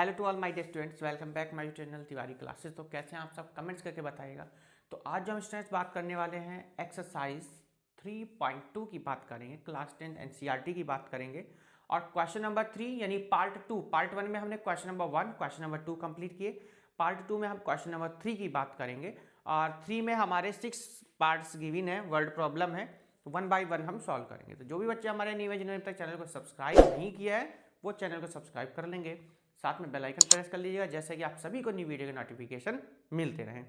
Hello to all my dear students, welcome back my channel Tiwari classes. तो कैसे हैं आप सब, कमेंट्स करके बताइएगा। तो आज जो हम स्टूडेंट्स बात करने वाले हैं एक्सरसाइज 3.2 की बात करेंगे, क्लास 10 एनसीईआरटी की बात करेंगे। और क्वेश्चन नंबर 3 यानी पार्ट 2, पार्ट 1 में हमने question number 1 question number 2 complete किए। पार्ट 2 में हम क्वेश्चन नंबर 3 की बात करेंगे और 3 में हमारे 6 पार्ट्स गिवन है, वर्ड प्रॉब्लम है, तो 1 बाय 1 हम सॉल्व करेंगे। तो जो भी बच्चे हमारे न्यू जिन्होंने तक चैनल को सब्सक्राइब नहीं किया है वो चैनल को सब्सक्राइब कर लेंगे, साथ में बेल आइकन प्रेस कर लीजिएगा जैसे कि आप सभी को न्यू वीडियो के नोटिफिकेशन मिलते रहें।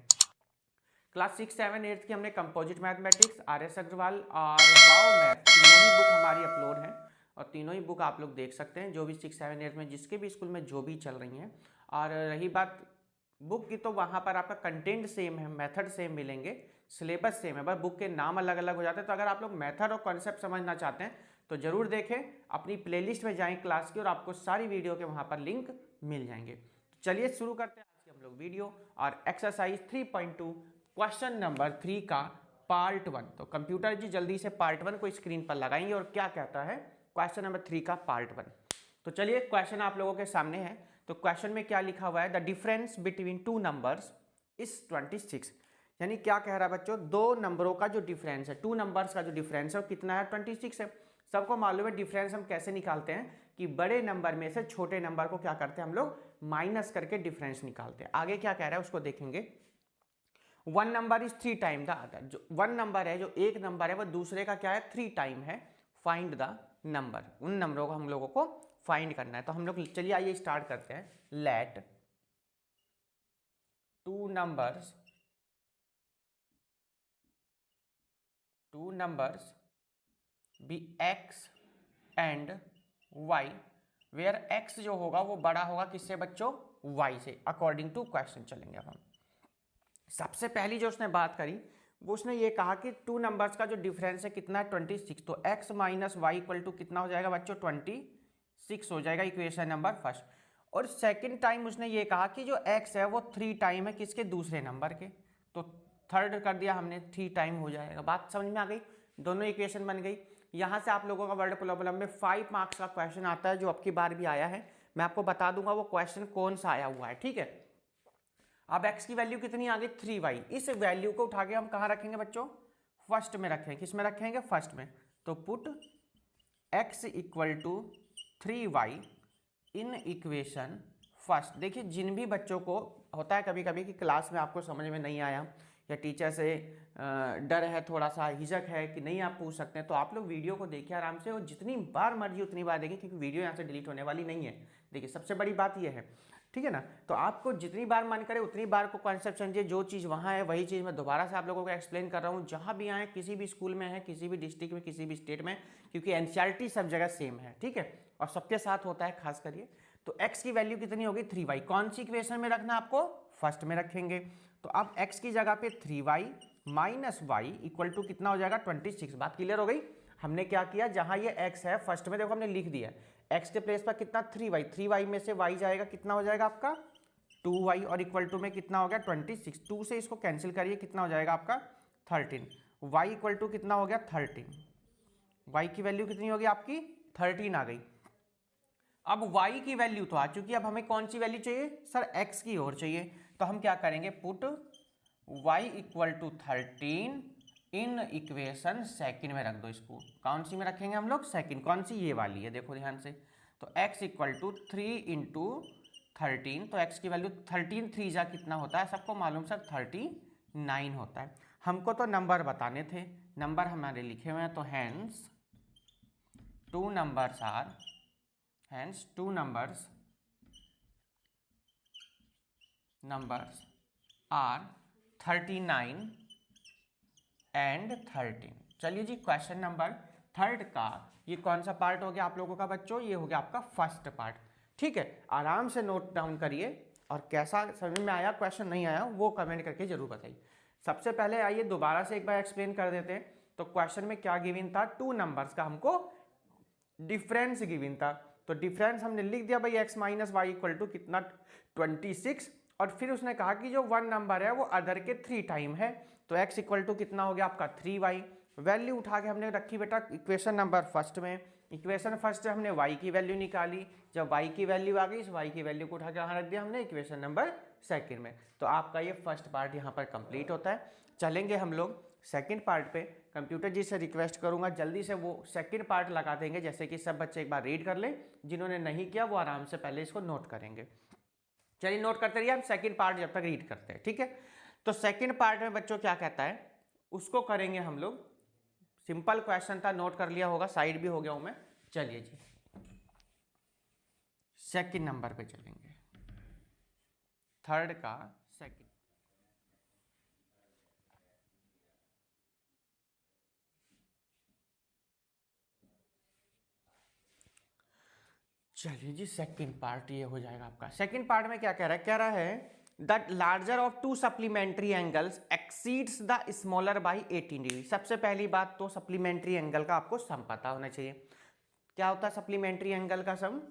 क्लास 6, 7, 8 की हमने कंपोजिट मैथमेटिक्स, RS अग्रवाल और वाओ मैथ तीनों ही बुक हमारी अपलोड हैं और तीनों ही बुक आप लोग देख सकते हैं, जो भी 6, 7, 8 में जिसके भी स्कूल में जो भी चल रही हैं। और रही बात बुक की, तो वहाँ पर आपका कंटेंट सेम है, मेथड सेम मिलेंगे, सिलेबस सेम है, बस बुक के नाम अलग अलग हो जाते हैं। तो अगर आप लोग मेथड और कॉन्सेप्ट समझना चाहते हैं तो जरूर देखें, अपनी प्लेलिस्ट में जाएं क्लास की और आपको सारी वीडियो के वहाँ पर लिंक मिल जाएंगे। तो चलिए शुरू करते हैं आज की हम लोग वीडियो और एक्सरसाइज 3.2 क्वेश्चन नंबर 3 का पार्ट 1। तो कंप्यूटर जी जल्दी से पार्ट 1 को स्क्रीन पर लगाएंगे और क्या कहता है क्वेश्चन नंबर 3 का पार्ट 1। तो चलिए क्वेश्चन आप लोगों के सामने है। तो क्वेश्चन में क्या लिखा हुआ है, the difference between two numbers is 26। यानी क्या कह रहा है बच्चों, दो नंबरों का जो डिफरेंस है, टू नंबर्स का जो डिफरेंस है वो कितना है, 26 है। सबको मालूम है डिफरेंस हम कैसे निकालते हैं कि बड़े नंबर में से छोटे नंबर को क्या करते हैं हम लोग, माइनस करके डिफरेंस निकालते हैं। आगे क्या कह रहा है उसको देखेंगे। One number is 3 time the other. जो वन नंबर है, जो एक नंबर है, वो दूसरे का क्या है, 3 टाइम है। फाइंड द नंबर, उन नंबरों को हम लोगों को फाइंड करना है। तो हम लोग चलिए आइए स्टार्ट करते हैं। Let two numbers be x and y, where x जो होगा वो बड़ा होगा किससे बच्चों, y से, अकॉर्डिंग टू क्वेश्चन। चलेंगे अब हम। सबसे पहली जो उसने बात करी वो उसने ये कहा कि टू नंबर्स का जो डिफरेंस है कितना है, 26। तो x minus y equal to कितना हो जाएगा बच्चों, 26 हो जाएगा, इक्वेशन नंबर फर्स्ट। और सेकंड टाइम उसने ये कहा कि जो x है वो 3 टाइम है किसके, दूसरे नंबर के। तो थर्ड कर दिया हमने, 3 टाइम हो जाएगा। बात समझ में आ गई, दोनों इक्वेशन बन गई। यहाँ से आप लोगों का वर्ड प्रॉब्लम में 5 मार्क्स का क्वेश्चन आता है, जो अब की बार भी आया है। मैं आपको बता दूंगा वो क्वेश्चन कौन सा आया हुआ है, ठीक है। अब x की वैल्यू कितनी आ गई, 3y। इस वैल्यू को उठा के हम कहाँ रखेंगे बच्चों, फर्स्ट में रखेंगे। किस में रखेंगे, फर्स्ट में। तो put x equal to 3y in equation first. देखिए जिन भी बच्चों को होता है कभी कभी कि क्लास में आपको समझ में नहीं आया या टीचर से डर है, थोड़ा सा हिचक है कि नहीं आप पूछ सकते हैं, तो आप लोग वीडियो को देखिए आराम से और जितनी बार मर्जी उतनी बार देखिए, क्योंकि वीडियो यहाँ से डिलीट होने वाली नहीं है। देखिए सबसे बड़ी बात यह है, ठीक है ना। तो आपको जितनी बार मन करे उतनी बार को कॉन्सेप्ट समझिए, जो चीज़ वहाँ है वही चीज़ मैं दोबारा से आप लोगों को एक्सप्लेन कर रहा हूँ। जहाँ भी आए, किसी भी स्कूल में है, किसी भी डिस्ट्रिक्ट में, किसी भी स्टेट में, क्योंकि एनसीईआरटी सब जगह सेम है, ठीक है, और सबके साथ होता है खास करिए। तो x की वैल्यू कितनी होगी, 3y। कौन सी इक्वेशन में रखना, आपको फर्स्ट में रखेंगे। तो अब x की जगह पे 3y minus y equal to कितना हो जाएगा, 26। बात क्लियर हो गई। हमने क्या किया, जहां ये x है फर्स्ट में देखो हमने लिख दिया, x के प्लेस पर कितना 3y, 3y में से y जाएगा, कितना हो जाएगा आपका 2y, और इक्वल टू में कितना हो गया 26। 2 से इसको कैंसिल करिए, कितना हो जाएगा आपका 13। y इक्वल टू कितना हो गया 13, y की वैल्यू कितनी होगी आपकी 13 आ गई। अब y की वैल्यू तो आ चुकी, अब हमें कौन सी वैल्यू चाहिए सर, x की ओर चाहिए। तो हम क्या करेंगे, put y equal to 13 in equation second में रख दो। इसको कौन सी में रखेंगे हम लोग, सेकंड। कौन सी, ये वाली है, देखो ध्यान से। तो x इक्वल टू 3 इंटू 13, तो x की वैल्यू 13 3 जा कितना होता है, सबको मालूम सर 39 होता है। हमको तो नंबर बताने थे, नंबर हमारे लिखे हुए हैं। तो hence two numbers are, hence two numbers are 39 and 13। चलिए जी, क्वेश्चन नंबर थर्ड का ये कौन सा पार्ट हो गया आप लोगों का बच्चों, ये हो गया आपका फर्स्ट पार्ट, ठीक है। आराम से नोट डाउन करिए और कैसा समझ में आया, क्वेश्चन नहीं आया वो कमेंट करके जरूर बताइए। सबसे पहले आइए दोबारा से एक बार एक्सप्लेन कर देते हैं। तो क्वेश्चन में क्या गिवन था, टू नंबर्स का हमको डिफरेंस गिवन था। तो डिफरेंस हमने लिख दिया भाई, x minus y equal to कितना 26, और फिर उसने कहा कि जो वन नंबर है वो अदर के 3 टाइम है। तो x इक्वल टू कितना हो गया आपका 3y, वैल्यू उठा के हमने रखी बेटा इक्वेशन नंबर फर्स्ट में। इक्वेशन फर्स्ट से हमने y की वैल्यू निकाली, जब y की वैल्यू आ गई इस y की वैल्यू को उठा के कहाँ रख दिया हमने इक्वेशन नंबर सेकंड में। तो आपका ये फर्स्ट पार्ट यहाँ पर कंप्लीट होता है। चलेंगे हम लोग सेकंड पार्ट पे। कंप्यूटर जी से रिक्वेस्ट करूंगा जल्दी से वो सेकंड पार्ट लगा देंगे, जैसे कि सब बच्चे एक बार रीड कर लें, जिन्होंने नहीं किया वो आराम से पहले इसको नोट करेंगे। चलिए नोट करते रहिए, हम सेकंड पार्ट जब तक रीड करते हैं, ठीक है। तो सेकंड पार्ट में बच्चों क्या कहता है उसको करेंगे हम लोग। सिंपल क्वेश्चन था, नोट कर लिया होगा, साइड भी हो गया हूं मैं। चलिए जी सेकंड नंबर पे चलेंगे, थर्ड का सेकंड। चलिए जी सेकंड पार्ट ये हो जाएगा आपका। सेकंड पार्ट में क्या कह रहा है, कह रहा है the larger of two supplementary angles exceeds the smaller by 18 degree. सबसे पहली बात तो सप्लीमेंट्री एंगल का आपको सम पता होना चाहिए। क्या होता है सप्लीमेंट्री एंगल का सम?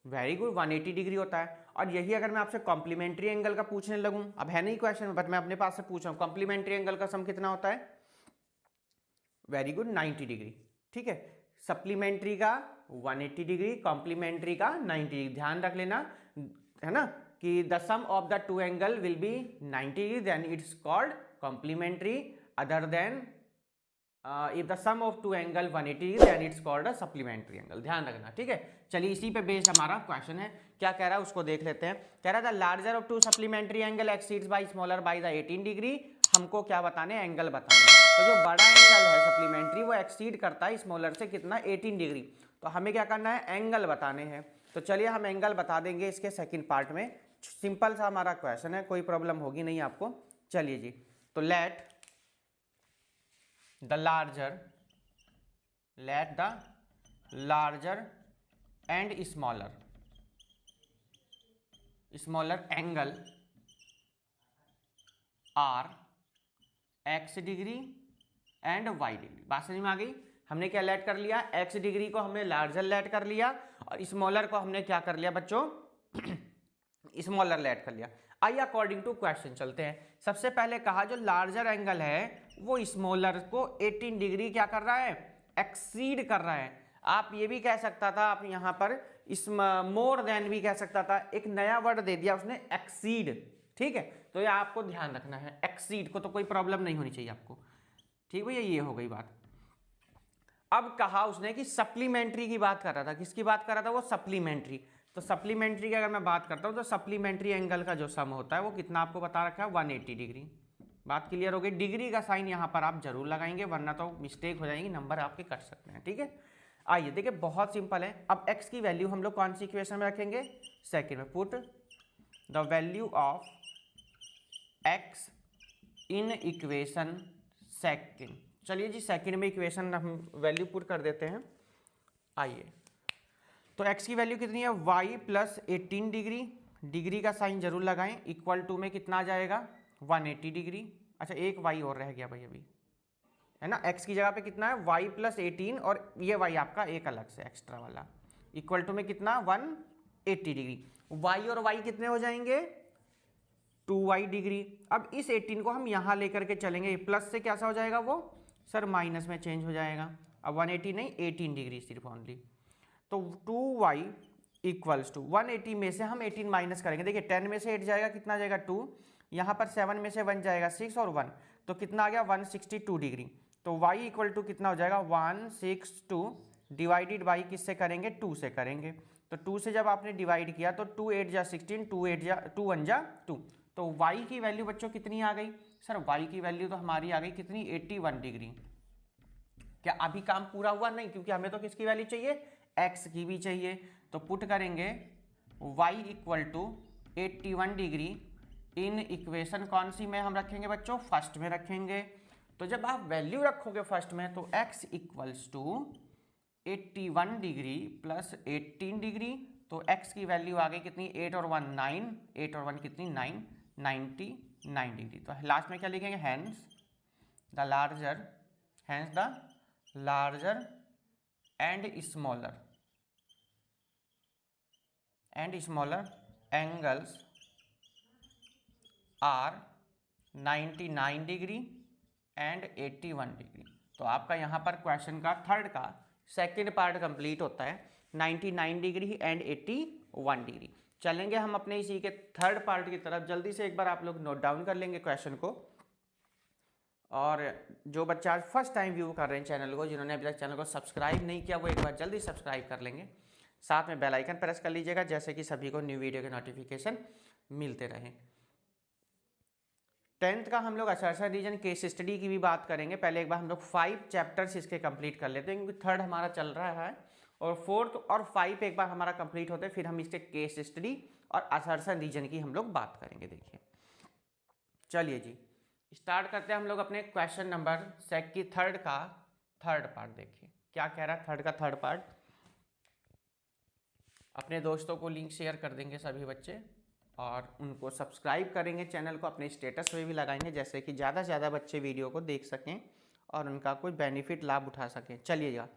वेरी गुड, 180 डिग्री होता है। और यही अगर मैं आपसे कॉम्प्लीमेंट्री एंगल का पूछने लगूं, अब है नहीं क्वेश्चन बट मैं अपने पास से पूछ रहा हूं, कॉम्प्लीमेंट्री एंगल का सम कितना होता है? Very good, 90 degree. ठीक है, सप्लीमेंट्री का 180 डिग्री, कॉम्प्लीमेंट्री का 90 डिग्री। ध्यान रख लेना है ना कि the sum of the two angle will be 90 degree, then it's called complementary. Other then if the sum of two angle 180 degree then it's called a supplementary angle. ध्यान रखना, ठीक है। चलिए इसी पे बेस्ड हमारा क्वेश्चन है, क्या कह रहा है उसको देख लेते हैं। कह रहा है the larger of two supplementary angle exceeds by smaller by the 18 degree. हमको क्या बताने, एंगल बताने। तो जो बड़ा एंगल है सप्लीमेंट्री वो एक्सीड करता है स्मॉलर से कितना, 18 डिग्री। तो हमें क्या करना है, एंगल बताने हैं। तो चलिए हम एंगल बता देंगे इसके सेकंड पार्ट में। सिंपल सा हमारा क्वेश्चन है, कोई प्रॉब्लम होगी नहीं आपको। चलिए जी, तो let the larger and smaller angle are x degree and y degree. बात समझ में आ गई? हमने क्या लेट कर लिया, x डिग्री को हमने लार्जर लेट कर लिया और स्मॉलर को हमने क्या कर लिया बच्चों, स्मॉलर लेट कर लिया। आइए अकॉर्डिंग टू क्वेश्चन चलते हैं। सबसे पहले कहा जो लार्जर एंगल है वो स्मॉलर को 18 डिग्री क्या कर रहा है, एक्सीड कर रहा है। आप ये भी कह सकता था, आप यहाँ पर इस मोर देन भी कह सकता था, एक नया वर्ड दे दिया उसने, एक्सीड। ठीक है, तो ये आपको ध्यान रखना है, एक्सीड को तो कोई प्रॉब्लम नहीं होनी चाहिए आपको। ठीक भैया, ये हो गई बात। अब कहा उसने कि सप्लीमेंट्री की बात कर रहा था, किसकी बात कर रहा था वो, सप्लीमेंट्री। तो सप्लीमेंट्री की अगर मैं बात करता हूं तो सप्लीमेंट्री एंगल का जो सम होता है वो कितना आपको बता रखा है, 180 डिग्री। बात क्लियर हो गई? डिग्री का साइन यहां पर आप जरूर लगाएंगे वरना तो मिस्टेक हो जाएगी, नंबर आपके कट सकते हैं। ठीक है, आइए देखिए बहुत सिंपल है। अब x की वैल्यू हम लोग कौन सी इक्वेशन में रखेंगे, सेकेंड में। Put the value of x in equation second. चलिए जी सेकेंड में इक्वेशन हम वैल्यू पुट कर देते हैं। आइए, तो x की वैल्यू कितनी है, y प्लस 18 डिग्री, डिग्री का साइन जरूर लगाएं, इक्वल टू में कितना आ जाएगा, 180 डिग्री। अच्छा एक y और रह गया भाई अभी, है ना। x की जगह पे कितना है, y प्लस 18 और ये y आपका एक अलग से एक्स्ट्रा वाला, इक्वल टू में कितना, 180 डिग्री। y और y कितने हो जाएंगे, 2y डिग्री। अब इस 18 को हम यहाँ लेकर के चलेंगे, प्लस से कैसा हो जाएगा वो सर, माइनस में चेंज हो जाएगा। अब 180 नहीं, 18 डिग्री सिर्फ ओनली। तो 2y इक्वल्स टू 180 में से हम 18 माइनस करेंगे। देखिए 10 में से 8 जाएगा, कितना जाएगा 2, यहाँ पर 7 में से 1 जाएगा 6 और 1, तो कितना आ गया 162 डिग्री। तो y इक्वल टू कितना हो जाएगा, 162 डिवाइडेड बाई किससे करेंगे, 2 से करेंगे। तो 2 से जब आपने डिवाइड किया तो 2 8 जा 16, 2 1 जा 2। तो y की वैल्यू बच्चों कितनी आ गई सर, y की वैल्यू तो हमारी आ गई कितनी, 81 डिग्री। क्या अभी काम पूरा हुआ? नहीं, क्योंकि हमें तो किसकी वैल्यू चाहिए, x की भी चाहिए। तो पुट करेंगे y equal to 81 degree in equation कौन सी में हम रखेंगे बच्चों, फर्स्ट में रखेंगे। तो जब आप वैल्यू रखोगे फर्स्ट में तो x equals to 81 degree plus 18 degree, तो x की वैल्यू आ गई कितनी, 8 और 1 9, 8 और 1 कितनी 9, 99 डिग्री। तो लास्ट में क्या लिखेंगे, hence the larger and smaller angles are 99 degree and 81 degree. तो आपका यहाँ पर क्वेश्चन का थर्ड का सेकेंड पार्ट कंप्लीट होता है 99 डिग्री एंड 81 डिग्री। चलेंगे हम अपने इसी के थर्ड पार्ट की तरफ। जल्दी से एक बार आप लोग नोट डाउन कर लेंगे क्वेश्चन को, और जो बच्चा आज फर्स्ट टाइम व्यू कर रहे हैं चैनल को, जिन्होंने अभी तक चैनल को सब्सक्राइब नहीं किया, वो एक बार जल्दी सब्सक्राइब कर लेंगे, साथ में बेल आइकन प्रेस कर लीजिएगा, जैसे कि सभी को न्यू वीडियो के नोटिफिकेशन मिलते रहें। 10th का हम लोग असर्शन रीजन केस स्टडी की भी बात करेंगे। पहले एक बार हम लोग 5 चैप्टर्स इसके कंप्लीट कर लेते हैं, क्योंकि थर्ड हमारा चल रहा है, और 4th और 5 एक बार हमारा कंप्लीट होते हैं, फिर हम इसके केस स्टडी और असर्शन रीजन की हम लोग बात करेंगे। देखिए चलिए जी स्टार्ट करते हैं हम लोग अपने क्वेश्चन नंबर की थर्ड का थर्ड पार्ट। देखिए क्या कह रहा है थर्ड का थर्ड पार्ट। अपने दोस्तों को लिंक शेयर कर देंगे सभी बच्चे, और उनको सब्सक्राइब करेंगे चैनल को, अपने स्टेटस में भी लगाएंगे, जैसे कि ज़्यादा से ज़्यादा बच्चे वीडियो को देख सकें और उनका कोई बेनिफिट लाभ उठा सकें। चलिएगा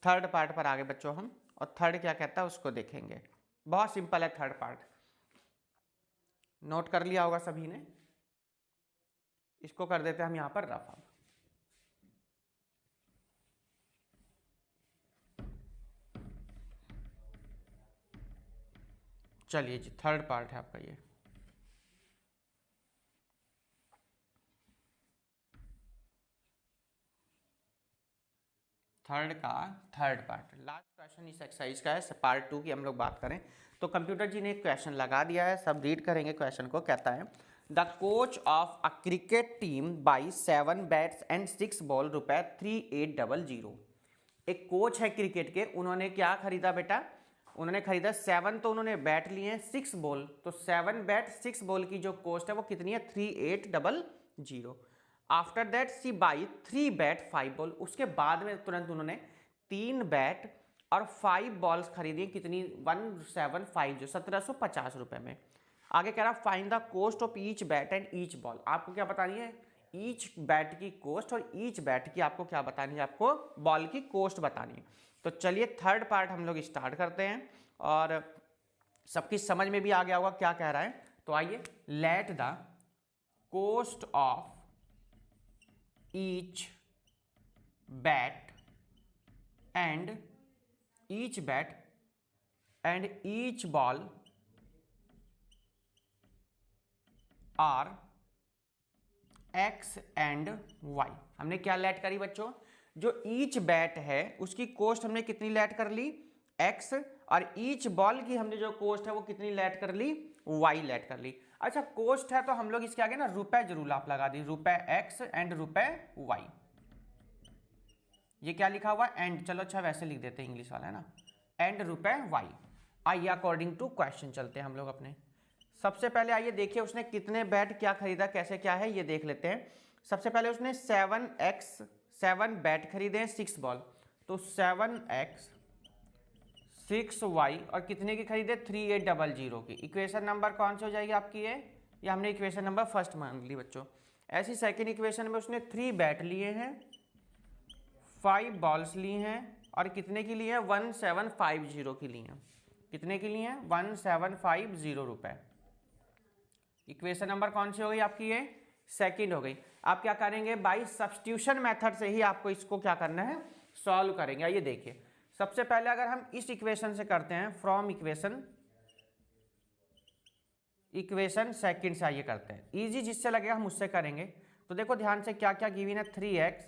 थर्ड पार्ट पर आगे बच्चों हम, और थर्ड क्या कहता है उसको देखेंगे। बहुत सिंपल है थर्ड पार्ट, नोट कर लिया होगा सभी ने। इसको कर देते हैं हम यहाँ पर रफ। अब चलिए जी थर्ड पार्ट है आपका ये। थर्ड का थर्ड पार्ट लास्ट क्वेश्चन इस एक्सरसाइज का है। पार्ट 2 की हम लोग बात करें तो कंप्यूटर जी ने एक क्वेश्चन लगा दिया है, सब रीड करेंगे क्वेश्चन को। कहता है the coach of a cricket team by 7 bats and 6 ball ₹3800। एक कोच है क्रिकेट के, उन्होंने क्या खरीदा बेटा, उन्होंने खरीदा 7 तो उन्होंने बैट लिए हैं, 6 बॉल, तो 7 बैट 6 बॉल की जो कॉस्ट है वो कितनी है 3800। After that C by 3 bat 5 ball, उसके बाद में तुरंत उन्होंने 3 बैट और 5 बॉल्स खरीदी, कितनी 1750 ₹1750 में। आगे कह रहा find the cost of each bat and each ball. आपको क्या बतानी है, ईच बैट की कॉस्ट और ईच बैट की आपको क्या बतानी है, आपको बॉल की कॉस्ट बतानी है। तो चलिए थर्ड पार्ट हम लोग स्टार्ट करते हैं, और सबकी समझ में भी आ गया होगा क्या कह रहा है। तो आइए, let the cost of each bat and each ball are x and y. हमने क्या लेट करी बच्चों, जो ईच बैट है उसकी कॉस्ट हमने कितनी लेट कर ली एक्स, और ईच बॉल की हमने जो कॉस्ट है वो कितनी लेट कर ली वाई लेट कर ली। अच्छा कॉस्ट है तो हम लोग इसके आगे ना रुपए जरूर आप लगा दी, रुपए एक्स एंड रुपए वाई। ये क्या लिखा हुआ एंड, चलो अच्छा वैसे लिख देते हैं इंग्लिश वाला है ना, एंड रुपए वाई। आइए अकॉर्डिंग टू क्वेश्चन चलते हैं हम लोग अपने। सबसे पहले आइए देखिए उसने कितने बैट क्या खरीदा, कैसे क्या है ये देख लेते हैं। सबसे पहले उसने 7 बैट खरीदे हैं 6 बॉल, तो 7x 6y और कितने की खरीदे 3800 की। इक्वेशन नंबर कौन सी हो जाएगी आपकी ये हमने इक्वेशन नंबर फर्स्ट मान ली बच्चों। ऐसी सेकंड इक्वेशन में उसने 3 बैट लिए हैं, 5 बॉल्स ली हैं, और कितने की ली है 1750 की ली हैं। कितने की ली हैं 1750 रुपए। इक्वेशन नंबर कौन सी हो गई आपकी ये सेकंड हो गई। आप क्या करेंगे बाई सब्स्टिट्यूशन मेथड से ही आपको इसको क्या करना है सॉल्व करेंगे। आइए देखिए सबसे पहले अगर हम इस इक्वेशन से करते हैं, फ्रॉम इक्वेशन सेकंड से आइए करते हैं, इजी जिससे लगेगा हम उससे करेंगे। तो देखो ध्यान से क्या क्या गिवन है, 3x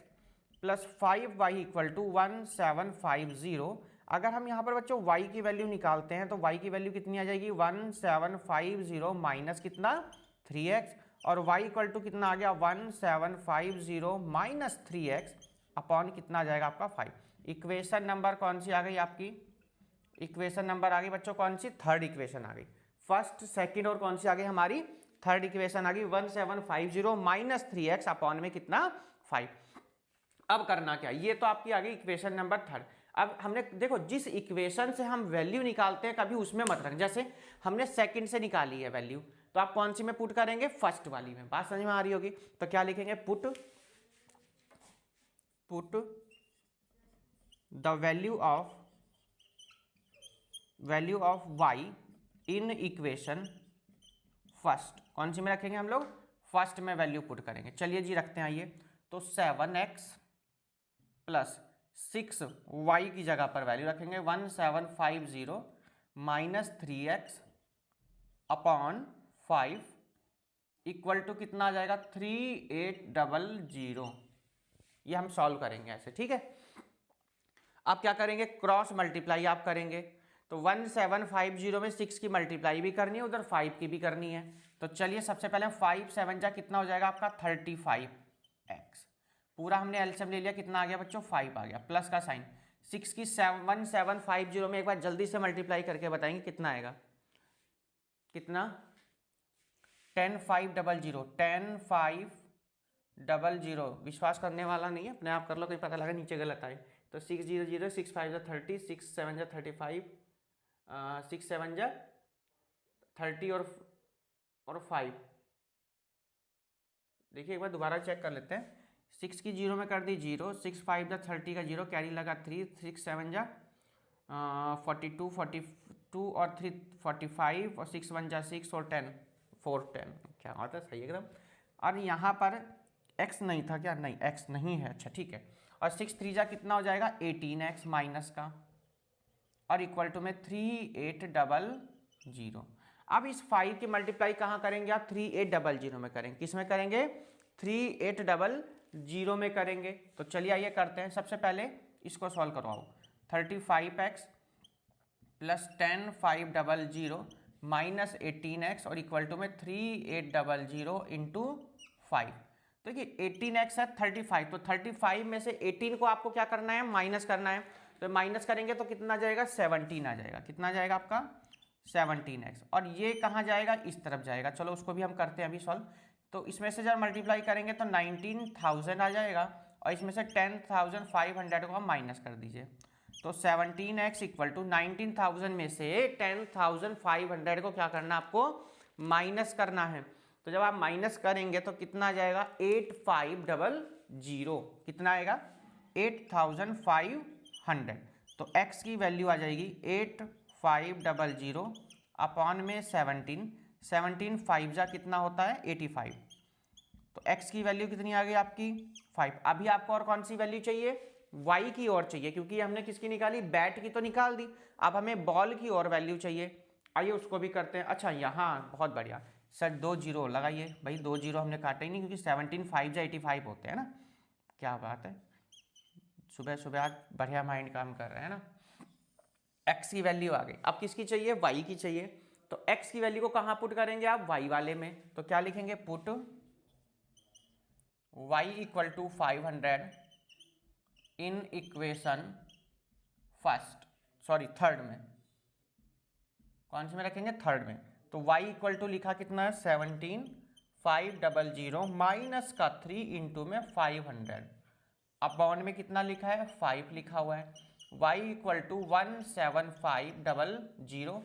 plus 5y equal to 1750। अगर हम यहाँ पर बच्चों y की वैल्यू निकालते हैं तो y की वैल्यू कितनी आ जाएगी 1750 माइनस कितना 3x, और y इक्वल टू कितना आ गया 1750 माइनस 3x अपॉन कितना आ जाएगा आपका 5। इक्वेशन नंबर कौन सी आ गई आपकी, इक्वेशन नंबर आ गई बच्चों कौन सी, थर्ड इक्वेशन आ गई। फर्स्ट सेकंड और कौन सी आ गई हमारी थर्ड इक्वेशन आ गई 1750 माइनस 3x अपॉन में कितना 5। अब करना क्या, ये तो आपकी आ गई इक्वेशन नंबर थर्ड। अब हमने देखो जिस इक्वेशन से हम वैल्यू निकालते हैं कभी उसमें मत रख, जैसे हमने सेकंड से निकाली है वैल्यू तो आप कौन सी में पुट करेंगे फर्स्ट वाली में। बात समझ में आ रही होगी, तो क्या लिखेंगे put the value of y in equation first. कौन सी में रखेंगे हम लोग फर्स्ट में वैल्यू पुट करेंगे। चलिए जी रखते हैं, आइए तो 7x प्लस 6y की जगह पर वैल्यू रखेंगे 1750 minus 3x upon 5 equal to कितना आ जाएगा 3800। ये हम सॉल्व करेंगे ऐसे, ठीक है। अब क्या करेंगे, क्रॉस मल्टीप्लाई आप करेंगे, तो 1750 में 6 की मल्टीप्लाई भी करनी है, उधर 5 की भी करनी है। तो चलिए सबसे पहले 5 7 जा कितना हो जाएगा आपका 35x। पूरा हमने एलसीएम ले लिया, कितना आ गया बच्चों 5 आ गया, प्लस का साइन। 6 की 1750 में एक बार जल्दी से मल्टीप्लाई करके बताएंगे कितना आएगा, कितना 10500 10500। विश्वास करने वाला नहीं है, अपने आप कर लो, कहीं पता लगा नीचे गलत आए। तो 600 6 5 30 6 7 35 6 7 30 और 5। देखिए एक बार दोबारा चेक कर लेते हैं। 6 की 0 में कर दी 0, 6 5 30 का 0 कैरी लगा 3, 6 7 42 42 और 3 45 और 6 1 6 और 10 4 10। क्या बात है, सही एकदम। और यहाँ पर x नहीं था क्या, नहीं x नहीं है, अच्छा ठीक है। और 6 3 जा कितना हो जाएगा 18x माइनस का, और इक्वल टू में 3800। अब इस 5 की मल्टीप्लाई कहाँ करेंगे आप, 3800 में करेंगे। किस में करेंगे, 3800 में करेंगे। तो चलिए आइए करते हैं। सबसे पहले इसको सॉल्व करवाओ। 35x प्लस 10500 माइनस 18x और इक्वल टू में 3800 इंटू 5। तो देखिए 18x है 35, तो 35 में से 18 को आपको क्या करना है, माइनस करना है। तो माइनस करेंगे तो कितना जाएगा 17 आ जाएगा। कितना जाएगा आपका 17x, और ये कहाँ जाएगा, इस तरफ जाएगा। चलो उसको भी हम करते हैं अभी सॉल्व। तो इसमें से जब मल्टीप्लाई करेंगे तो 19,000 आ जाएगा, और इसमें से 10,500 को हम माइनस कर दीजिए। तो 17x इक्वल टू 19,000 में से 10,500 को क्या करना, आपको माइनस करना है। तो जब आप माइनस करेंगे तो कितना आ जाएगा 8500। कितना आएगा 8500। तो x की वैल्यू आ जाएगी 8500 अपॉन में 17 5 जा कितना होता है 85। तो x की वैल्यू कितनी आ गई आपकी 5। अभी आपको और कौन सी वैल्यू चाहिए, y की और चाहिए, क्योंकि हमने किसकी निकाली, बैट की तो निकाल दी। अब हमें बॉल की और वैल्यू चाहिए। आइए उसको भी करते हैं। अच्छा यहाँ बहुत बढ़िया सर, 2 0 लगाइए भाई। 2 0 हमने काटे ही नहीं, क्योंकि 17 5 जा 85 होते हैं ना। क्या बात है, सुबह सुबह आज बढ़िया माइंड काम कर रहे हैं ना। x की वैल्यू आ गई। अब किसकी चाहिए, y की चाहिए। तो x की वैल्यू को कहाँ पुट करेंगे आप, y वाले में। तो क्या लिखेंगे, put y equal to 500 in equation first, sorry third में। कौन से में रखेंगे, थर्ड में। तो y इक्वल टू लिखा कितना है 17,500 माइनस का 3 इंटू में 500 अपॉन में कितना लिखा है 5 लिखा हुआ है। y इक्वल टू 17,500,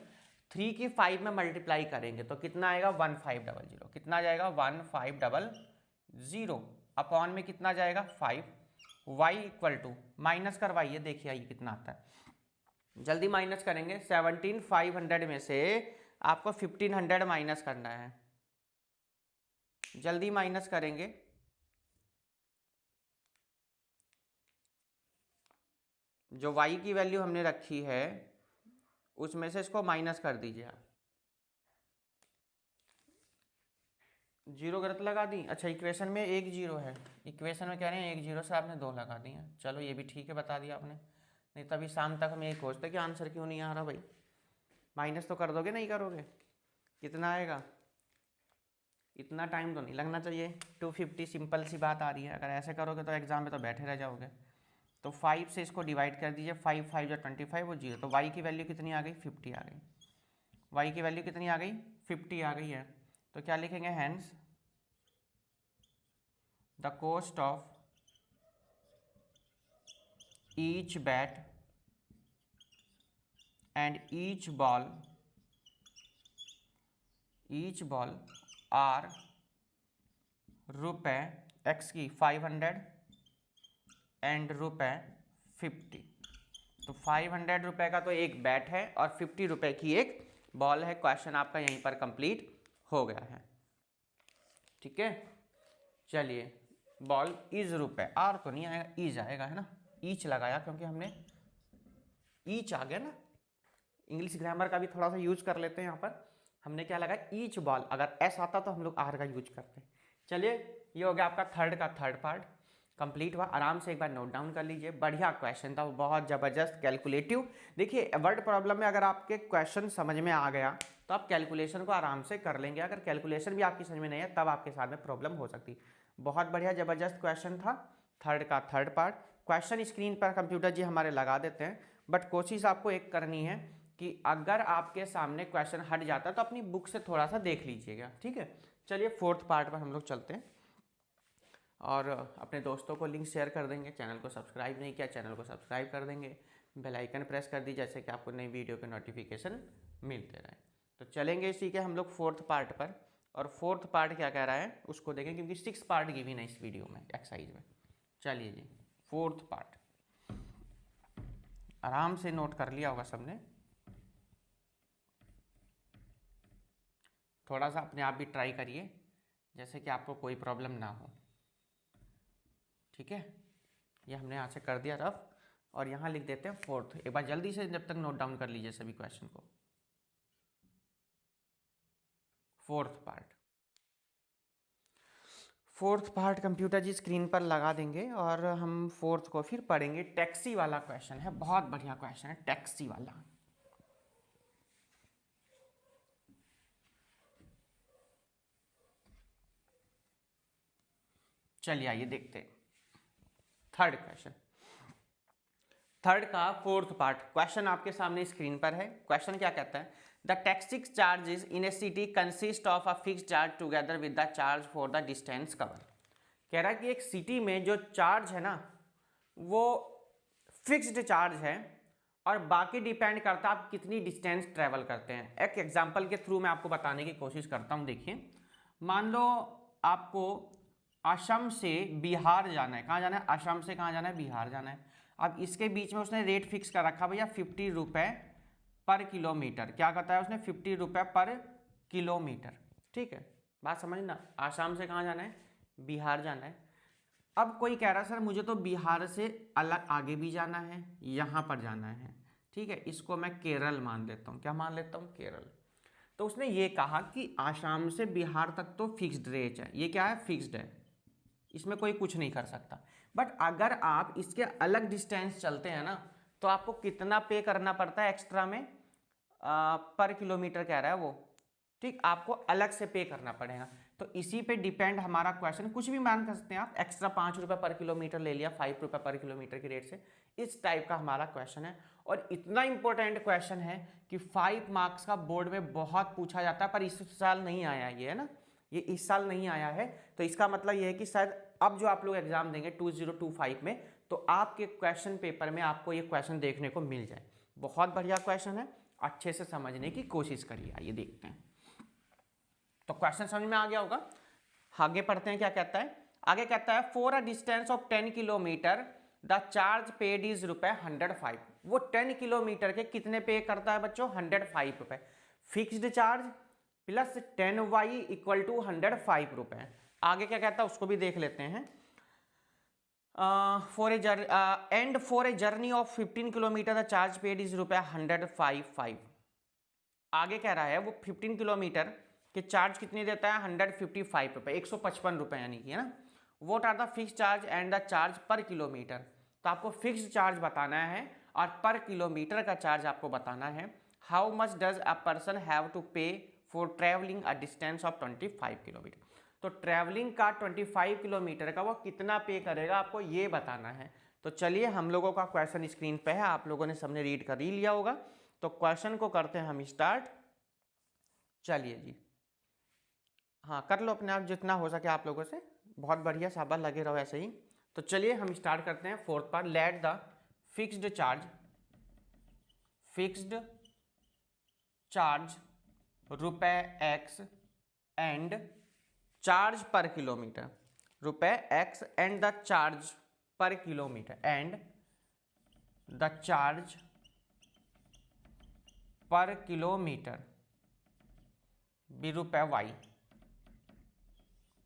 3 की 5 में मल्टीप्लाई करेंगे तो कितना आएगा 1500। कितना जाएगा 1500 अपॉन में कितना जाएगा 5। y इक्वल टू माइनस करवाइए, देखिए ये कितना आता है। जल्दी माइनस करेंगे। 17,500 में से आपको 1500 माइनस करना है। जल्दी माइनस करेंगे। जो y की वैल्यू हमने रखी है उसमें से इसको माइनस कर दीजिए आप। 0 गलत लगा दी। अच्छा इक्वेशन में 1 0 है, इक्वेशन में कह रहे हैं 1 0 से आपने 2 लगा दिए। चलो ये भी ठीक है, बता दिया आपने। नहीं तभी शाम तक हम यही खोजते कि आंसर क्यों नहीं आ रहा भाई। माइनस तो कर दोगे, नहीं करोगे। कितना आएगा, इतना टाइम तो नहीं लगना चाहिए। 250 सिंपल सी बात आ रही है। अगर ऐसे करोगे तो एग्जाम में तो बैठे रह जाओगे। तो 5 से इसको डिवाइड कर दीजिए। 5 5 जो 25 वो 0। तो y की वैल्यू कितनी आ गई 50 आ गई। y की वैल्यू कितनी आ गई 50 आ गई है। तो क्या लिखेंगे, hence the cost of each bat and each ball are रुपए, x की 500 एंड रुपए 50। तो 500 रुपए का तो एक बैट है और 50 रुपए की एक बॉल है। क्वेश्चन आपका यहीं पर कंप्लीट हो गया है। ठीक है, चलिए बॉल इज रुपए, आर तो नहीं आएगा, इज आएगा, है ना, ईच लगाया क्योंकि हमने ईच आ गया ना, इंग्लिश ग्रामर का भी थोड़ा सा यूज कर लेते हैं यहाँ पर। हमने क्या लगा, ईच बॉल, अगर एस आता तो हम लोग आर का यूज करते हैं। चलिए ये हो गया आपका थर्ड पार्ट कंप्लीट हुआ। आराम से एक बार नोट डाउन कर लीजिए, बढ़िया क्वेश्चन था, बहुत ज़बरदस्त कैलकुलेटिव। देखिए वर्ड प्रॉब्लम में अगर आपके क्वेश्चन समझ में आ गया तो आप कैलकुलेशन को आराम से कर लेंगे, अगर कैलकुलेशन भी आपकी समझ में नहीं है तब आपके साथ में प्रॉब्लम हो सकती। बहुत बढ़िया ज़बरदस्त क्वेश्चन था, थर्ड पार्ट। क्वेश्चन स्क्रीन पर कंप्यूटर जी हमारे लगा देते हैं, बट कोशिश आपको एक करनी है कि अगर आपके सामने क्वेश्चन हट जाता है तो अपनी बुक से थोड़ा सा देख लीजिएगा, ठीक है। चलिए फोर्थ पार्ट पर हम लोग चलते हैं और अपने दोस्तों को लिंक शेयर कर देंगे। चैनल को सब्सक्राइब नहीं किया, चैनल को सब्सक्राइब कर देंगे, बेल आइकन प्रेस कर दीजिए जैसे कि आपको नई वीडियो के नोटिफिकेशन मिलते रहे। तो चलेंगे इसी के हम लोग फोर्थ पार्ट पर, और फोर्थ पार्ट क्या कह रहा है उसको देखें, क्योंकि 6 पार्ट गिवन है इस वीडियो में एक्सरसाइज में। चलिए जी फोर्थ पार्ट, आराम से नोट कर लिया होगा सबने, थोड़ा सा अपने आप भी ट्राई करिए जैसे कि आपको कोई प्रॉब्लम ना हो, ठीक है। ये हमने यहाँ से कर दिया रफ, और यहाँ लिख देते हैं फोर्थ। एक बार जल्दी से जब तक नोट डाउन कर लीजिए सभी क्वेश्चन को। फोर्थ पार्ट कंप्यूटर जी स्क्रीन पर लगा देंगे और हम फोर्थ को फिर पढ़ेंगे। टैक्सी वाला क्वेश्चन है, बहुत बढ़िया क्वेश्चन है टैक्सी वाला। चलिए आइए देखते हैं थर्ड क्वेश्चन। थर्ड का फोर्थ पार्ट क्वेश्चन आपके सामने स्क्रीन पर है। क्वेश्चन क्या कहता है, the taxi charges in A city consist of a fixed charge together with the charge for the distance cover. कह रहा है कि एक सिटी में जो चार्ज है ना वो फिक्स्ड चार्ज है और बाकी डिपेंड करता है आप कितनी डिस्टेंस ट्रेवल करते हैं। एक एग्जांपल के थ्रू मैं आपको बताने की कोशिश करता हूं। देखिए मान लो आपको असम से बिहार जाना है, कहाँ जाना है, असम से कहाँ जाना है, बिहार जाना है। अब इसके बीच में उसने रेट फिक्स कर रखा भैया 50 रुपये पर किलोमीटर। क्या कहता है उसने, 50 रुपये पर किलोमीटर, ठीक है। बात समझना, आसाम से कहाँ जाना है, बिहार जाना है। अब कोई कह रहा है सर मुझे तो बिहार से अलग आगे भी जाना है, यहाँ पर जाना है, ठीक है। इसको मैं केरल मान लेता हूँ, क्या मान लेता हूँ, केरल। तो उसने ये कहा कि आसाम से बिहार तक तो फिक्स्ड रेट है, ये क्या है, फिक्स्ड है, इसमें कोई कुछ नहीं कर सकता। बट अगर आप इसके अलग डिस्टेंस चलते हैं ना तो आपको कितना पे करना पड़ता है एक्स्ट्रा में, पर किलोमीटर कह रहा है वो, ठीक, आपको अलग से पे करना पड़ेगा। तो इसी पे डिपेंड हमारा क्वेश्चन, कुछ भी मान सकते हैं आप, एक्स्ट्रा 5 रुपये पर किलोमीटर ले लिया 5 रुपये पर किलोमीटर की रेट से, इस टाइप का हमारा क्वेश्चन है। और इतना इंपॉर्टेंट क्वेश्चन है कि 5 मार्क्स का बोर्ड में बहुत पूछा जाता है, पर इस साल नहीं आया ये, है ना, ये इस साल नहीं आया है। तो इसका मतलब ये है कि शायद अब जो आप लोग एग्जाम देंगे 2025 में तो आपके क्वेश्चन पेपर में आपको ये क्वेश्चन देखने को मिल जाए। बहुत बढ़िया क्वेश्चन है, अच्छे से समझने की कोशिश करिए। आइए देखते हैं, तो क्वेश्चन समझ में आ गया होगा। आगे पढ़ते हैं क्या कहता है। आगे कहता है for a distance of 10 kilometre the charge paid is ₹105। वो 10 किलोमीटर के कितने पे करता है बच्चों, 105 रुपए। Fixed charge plus 10y equal to 105 रुपए। आगे क्या कहता है उसको भी देख लेते हैं। For a journey of 15 kilometre the charge paid is ₹105। आगे कह रहा है वो 15 किलोमीटर के चार्ज कितनी देता है, 155 रुपए, 155 रुपए यानी कि, है ना। What are the fix charge and the charge per kilometre. तो आपको फिक्स चार्ज बताना है और पर किलोमीटर का चार्ज आपको बताना है। How much does a person have to pay for travelling a distance of 25 kilometre. तो ट्रैवलिंग का 25 किलोमीटर का वो कितना पे करेगा आपको ये बताना है। तो चलिए हम लोगों का क्वेश्चन स्क्रीन पे है, आप लोगों ने सबने रीड कर ही लिया होगा। तो क्वेश्चन को करते हैं हम स्टार्ट। चलिए जी, हाँ कर लो अपने आप जितना हो सके आप लोगों से, बहुत बढ़िया, शाबाश, लगे रहो ऐसे ही। तो चलिए हम स्टार्ट करते हैं fourth part. Let the fixed charge ₹X and charge per kilometre, ₹X and the charge per kilometre and the charge per kilometre भी ₹Y।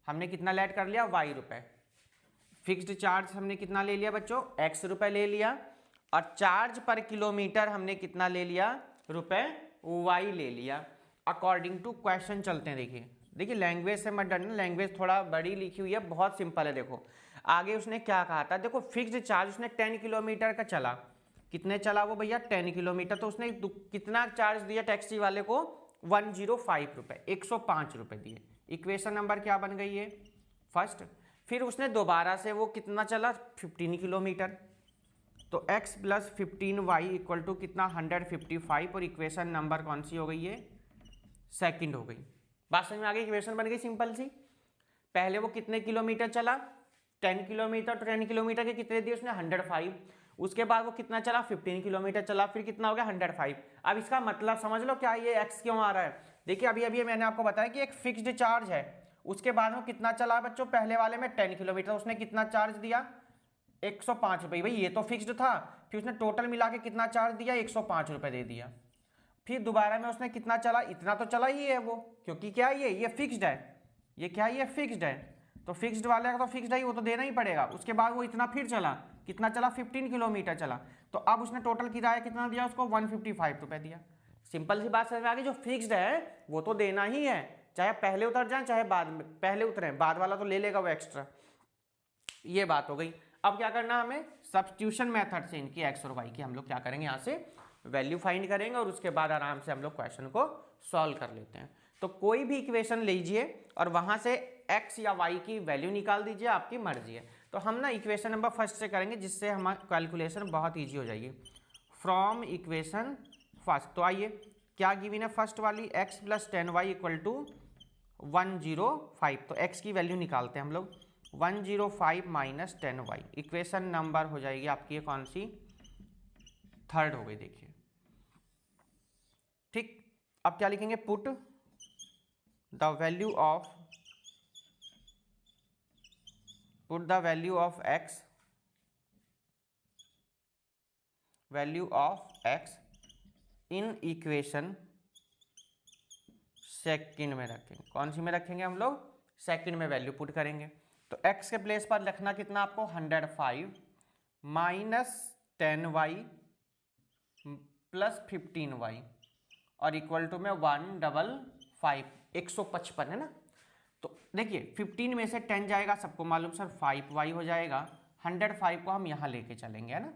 हमने कितना लेट कर लिया, Y रुपए। फिक्स्ड चार्ज हमने कितना ले लिया बच्चों, x रुपए ले लिया, और चार्ज पर किलोमीटर हमने कितना ले लिया, रुपए y ले लिया। अकॉर्डिंग टू क्वेश्चन चलते हैं। देखिए देखिए लैंग्वेज से मत डरना, लैंग्वेज थोड़ा बड़ी लिखी हुई है, बहुत सिंपल है। देखो आगे उसने क्या कहा था, देखो फिक्स्ड चार्ज उसने 10 किलोमीटर का चला, कितने चला वो भैया, 10 किलोमीटर, तो उसने कितना चार्ज दिया टैक्सी वाले को, 105 रुपए, 105 रुपए दिए। इक्वेशन नंबर क्या बन गई है, फर्स्ट। फिर उसने दोबारा से वो कितना चला, 15 किलोमीटर, तो x plus 15y equal to कितना, 155, और इक्वेशन नंबर कौन सी हो गई है, सेकंड हो गई। बात समझ में आ गई, इक्वेशन बन गई सिंपल सी। पहले वो कितने किलोमीटर चला, 10 किलोमीटर, तो 10 किलोमीटर के कितने दिए उसने, 105। उसके बाद वो कितना चला, 15 किलोमीटर चला, फिर कितना हो गया, 105। अब इसका मतलब समझ लो क्या, ये x क्यों आ रहा है। देखिए अभी अभी मैंने आपको बताया कि एक फिक्स्ड चार्ज है, उसके बाद वो कितना चला बच्चों, पहले वाले में 10 किलोमीटर, उसने कितना चार्ज दिया, 105 रुपये। भाई ये तो फिक्स्ड था, फिर उसने टोटल मिला के कितना चार्ज दिया, 105 रुपये दे दिया। फिर दोबारा में उसने कितना चला, इतना तो चला ही है वो, क्योंकि क्या ये फिक्स्ड है, ये क्या है, ये फिक्स्ड है, तो फिक्स्ड वाले का तो फिक्स्ड है, वो तो देना ही पड़ेगा। उसके बाद वो इतना फिर चला, कितना चला, 15 किलोमीटर चला, तो अब उसने टोटल किराया कितना दिया उसको, 155 रुपये दिया। सिंपल सी बात समझ में आ गई, जो फिक्स्ड है वो तो देना ही है, चाहे पहले उतर जाए चाहे बाद में, पहले उतरे बाद वाला तो ले लेगा वो एक्स्ट्रा। ये बात हो गई। अब क्या करना हमें, सब्स्टिट्यूशन मेथड से इनकी एक्स और वाई की हम लोग क्या करेंगे, यहाँ से वैल्यू फाइंड करेंगे, और उसके बाद आराम से हम लोग क्वेश्चन को सॉल्व कर लेते हैं। तो कोई भी इक्वेशन लीजिए और वहां से x या y की वैल्यू निकाल दीजिए, आपकी मर्जी है। तो हम ना इक्वेशन नंबर फर्स्ट से करेंगे, जिससे हमारी कैलकुलेशन बहुत ईजी हो जाएगी। फ्रॉम इक्वेशन फर्स्ट, तो आइए क्या गिवन है फर्स्ट वाली, x plus 10y equal to 105, तो x की वैल्यू निकालते हैं हम लोग, 105 माइनस 10y, इक्वेशन नंबर हो जाएगी आपकी ये कौन सी, थर्ड हो गई। देखिए ठीक, अब क्या लिखेंगे, put the value of x, value of x in equation second में रखेंगे। कौन सी में रखेंगे हम लोग, सेकंड में वैल्यू पुट करेंगे। तो x के प्लेस पर लिखना कितना आपको, 105 माइनस 10y प्लस 15y, और इक्वल टू में 155, 155 है ना। तो देखिए 15 में से 10 जाएगा, सबको मालूम सर 5y हो जाएगा, 105 को हम यहाँ लेके चलेंगे, है ना।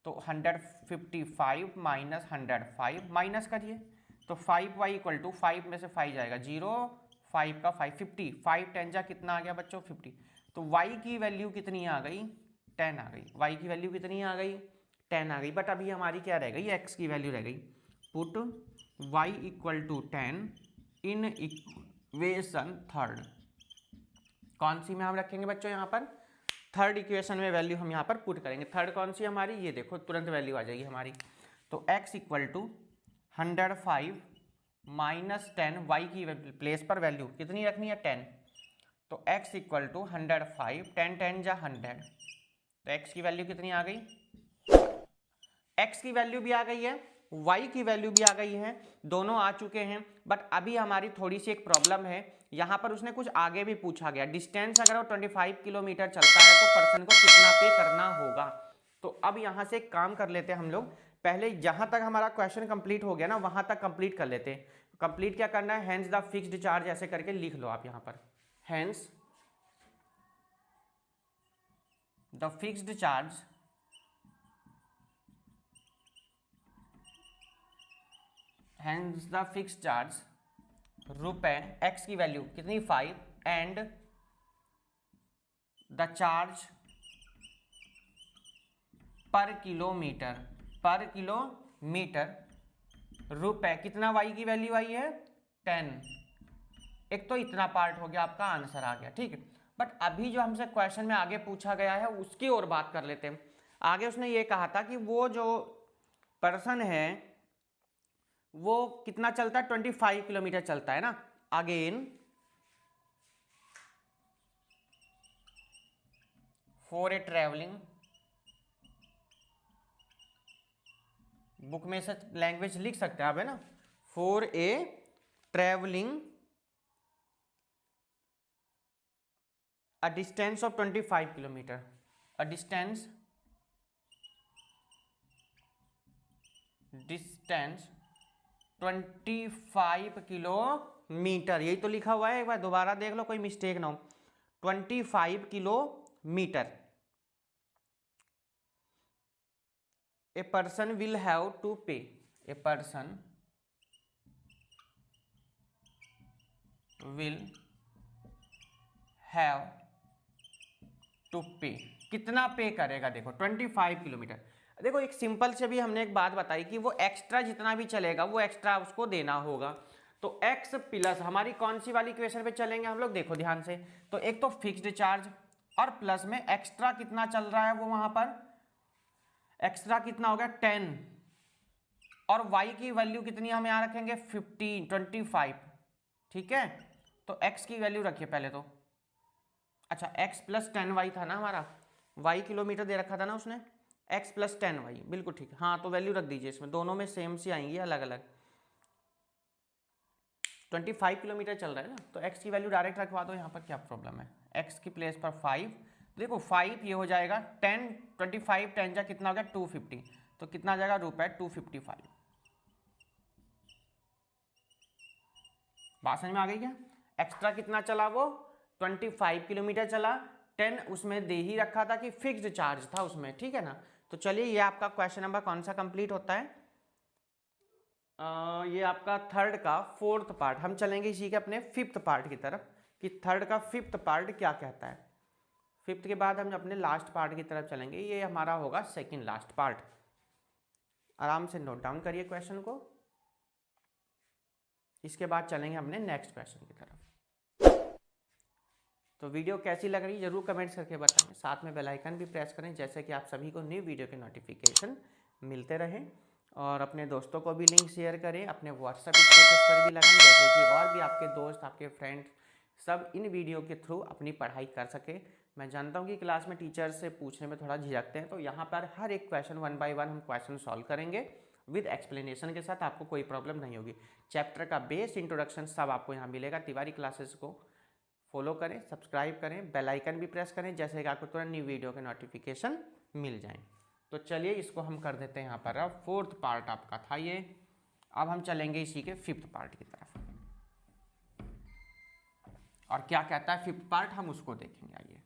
तो 155 माइनस 105 माइनस करिए, तो 5y इक्वल टू 5 में से 5 जाएगा 0, 5 का 5, 50, 5 10 जा कितना आ गया बच्चों, 50। तो y की वैल्यू कितनी आ गई, 10 आ गई, y की वैल्यू कितनी आ गई, 10 आ गई। बट अभी हमारी क्या रह गई, x की वैल्यू रह गई। Put y equal to 10 in equation third, कौन सी में हम रखेंगे बच्चों, यहाँ पर थर्ड इक्वेशन में वैल्यू हम यहाँ पर पुट करेंगे। थर्ड कौन सी हमारी, ये देखो तुरंत वैल्यू आ जाएगी हमारी। तो x equal to 105 minus 10, y की प्लेस पर वैल्यू कितनी रखनी है, 10, तो x इक्वल टू 105, 10 10 जा 100, तो x की वैल्यू कितनी आ गई, x की वैल्यू भी आ गई है, y की वैल्यू भी आ गई है, दोनों आ चुके हैं। बट अभी हमारी थोड़ी सी एक प्रॉब्लम है, यहाँ पर उसने कुछ आगे भी पूछा गया, डिस्टेंस अगर वो 25 किलोमीटर चलता है तो पर्सन को कितना पे करना होगा। तो अब यहाँ से एक काम कर लेते हैं हम लोग, पहले जहाँ तक हमारा क्वेश्चन कंप्लीट हो गया ना, वहाँ तक कंप्लीट कर लेते हैं। कंप्लीट क्या करना है, हेंस द फिक्स्ड चार्ज ऐसे करके लिख लो आप यहाँ पर, hence the fixed charge hence the fixed charge रुपए, x की वैल्यू कितनी 5, and the charge per kilometre रुपए, कितना y की वैल्यू आई है, 10। एक तो इतना पार्ट हो गया, आपका आंसर आ गया, ठीक है। बट अभी जो हमसे क्वेश्चन में आगे पूछा गया है उसकी और बात कर लेते हैं। आगे उसने ये कहा था कि वो जो पर्सन है वो कितना चलता है, 25 किलोमीटर चलता है ना। Again for a travelling, book में से लैंग्वेज लिख सकते हैं आप, है ना, for a travelling a distance of 25 kilometre, a distance 25 kilometre, यही तो लिखा हुआ है, एक बार दोबारा देख लो कोई मिस्टेक ना हो। 25 kilometre a person will have to pay, a person will have to pay, कितना पे करेगा, देखो 25 किलोमीटर। देखो एक सिंपल से भी हमने एक बात बताई कि वो एक्स्ट्रा जितना भी चलेगा वो एक्स्ट्रा उसको देना होगा। तो x प्लस, हमारी कौन सी वाली इक्वेशन पे चलेंगे हम लोग, देखो ध्यान से, तो एक तो फिक्स्ड चार्ज और प्लस में एक्स्ट्रा कितना चल रहा है वो वहां पर एक्स्ट्रा कितना हो गया 10, और y की वैल्यू कितनी हम यहाँ रखेंगे 25, ठीक है। तो x की वैल्यू रखिए पहले तो, अच्छा x प्लस 10y था ना हमारा, y किलोमीटर दे रखा था ना उसने, x प्लस 10y, बिल्कुल ठीक है। हाँ तो वैल्यू रख दीजिए इसमें, दोनों में सेम सी आएंगी, अलग अलग। 25 किलोमीटर चल रहा है ना, तो x की वैल्यू डायरेक्ट रखवा दो यहाँ पर, क्या प्रॉब्लम है। x की प्लेस पर 5, देखो 5 ये हो जाएगा 10, 25 10 जा कितना हो गया 250, तो कितना आ जाएगा रुपए 255। बात समझ में आ गई क्या। एक्स्ट्रा कितना चला वो 25 किलोमीटर चला, 10 उसमें दे ही रखा था कि फिक्स्ड चार्ज था उसमें, ठीक है ना। तो चलिए ये आपका क्वेश्चन नंबर कौन सा कंप्लीट होता है, ये आपका थर्ड का फोर्थ पार्ट। हम चलेंगे इसी के अपने फिफ्थ पार्ट की तरफ कि थर्ड का फिफ्थ पार्ट क्या कहता है। फिफ्थ के बाद हम अपने लास्ट पार्ट की तरफ चलेंगे, ये हमारा होगा सेकंड लास्ट पार्ट। आराम से नोट डाउन करिए क्वेश्चन को, इसके बाद चलेंगे अपने नेक्स्ट क्वेश्चन की तरफ। तो वीडियो कैसी लग रही है जरूर कमेंट्स करके बताएं, साथ में बेल आइकन भी प्रेस करें जैसे कि आप सभी को न्यू वीडियो के नोटिफिकेशन मिलते रहें, और अपने दोस्तों को भी लिंक शेयर करें, अपने व्हाट्सएप स्टेटस पर भी लगाएं जैसे कि और भी आपके दोस्त आपके फ्रेंड्स सब इन वीडियो के थ्रू अपनी पढ़ाई कर सके। मैं जानता हूँ कि क्लास में टीचर से पूछने में थोड़ा झिझकते हैं, तो यहाँ पर हर एक क्वेश्चन 1 बाय 1 हम क्वेश्चन सॉल्व करेंगे विद एक्सप्लेनेशन के साथ, आपको कोई प्रॉब्लम नहीं होगी। चैप्टर का बेस इंट्रोडक्शन सब आपको यहाँ मिलेगा। तिवारी क्लासेस को फॉलो करें, सब्सक्राइब करें, बेल आइकन भी प्रेस करें जैसे कि आपको तुरंत न्यू वीडियो के नोटिफिकेशन मिल जाएं। तो चलिए इसको हम कर देते हैं यहाँ पर। अब फोर्थ पार्ट आपका था ये, अब हम चलेंगे इसी के फिफ्थ पार्ट की तरफ, और क्या कहता है फिफ्थ पार्ट हम उसको देखेंगे। आइए,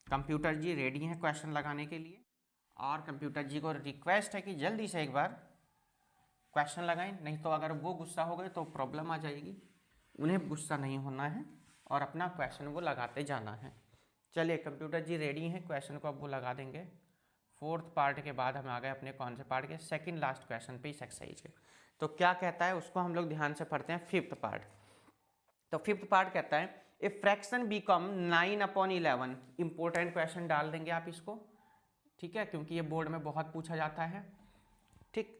कंप्यूटर जी रेडी हैं क्वेश्चन लगाने के लिए, और कंप्यूटर जी को रिक्वेस्ट है कि जल्दी से एक बार क्वेश्चन लगाएं, नहीं तो अगर वो गुस्सा हो गए तो प्रॉब्लम आ जाएगी। उन्हें गुस्सा नहीं होना है और अपना क्वेश्चन वो लगाते जाना है। चलिए कंप्यूटर जी रेडी हैं, क्वेश्चन को अब वो लगा देंगे। फोर्थ पार्ट के बाद हम आ गए अपने कौन से पार्ट के, सेकंड लास्ट क्वेश्चन पे इस एक्सरसाइज के। तो क्या कहता है उसको हम लोग ध्यान से पढ़ते हैं फिफ्थ पार्ट। तो फिफ्थ पार्ट कहता है a fraction become 9/11, important question डाल देंगे आप इसको, ठीक है, क्योंकि ये बोर्ड में बहुत पूछा जाता है। ठीक,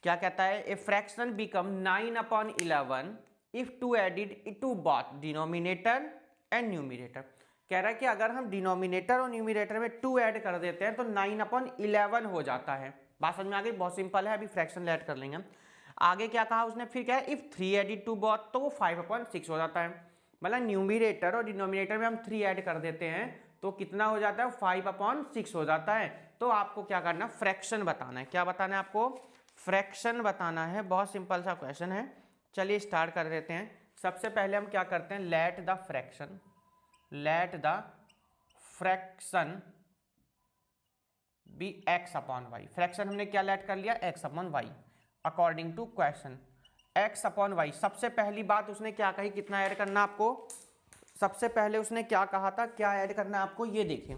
क्या कहता है a fraction become 9/11 if two added to both denominator and numerator. कह रहा है कि अगर हम डिनोमिनेटर और न्यूमिनेटर में 2 ऐड कर देते हैं तो 9/11 हो जाता है। बात समझ में आ गई, बहुत सिंपल है, अभी फ्रैक्शन ऐड कर लेंगे हम। आगे क्या कहा उसने, फिर क्या है इफ 3 एडिड टू बोथ, तो वो 5/6 हो जाता है। मतलब न्यूमिनेटर और डिनोमिनेटर में हम 3 ऐड कर देते हैं तो कितना हो जाता है 5/6 हो जाता है। तो आपको क्या करना, फ्रैक्शन बताना है। क्या बताना है आपको, फ्रैक्शन बताना है। बहुत सिंपल सा क्वेश्चन है, चलिए स्टार्ट कर देते हैं। सबसे पहले हम क्या करते हैं, let the fraction B x/y। Fraction हमने क्या लेट कर लिया, x/y according to question, x/y। सबसे पहली बात उसने क्या कही, कितना ऐड करना आपको, सबसे पहले उसने क्या कहा था, क्या ऐड करना है आपको, ये देखिए।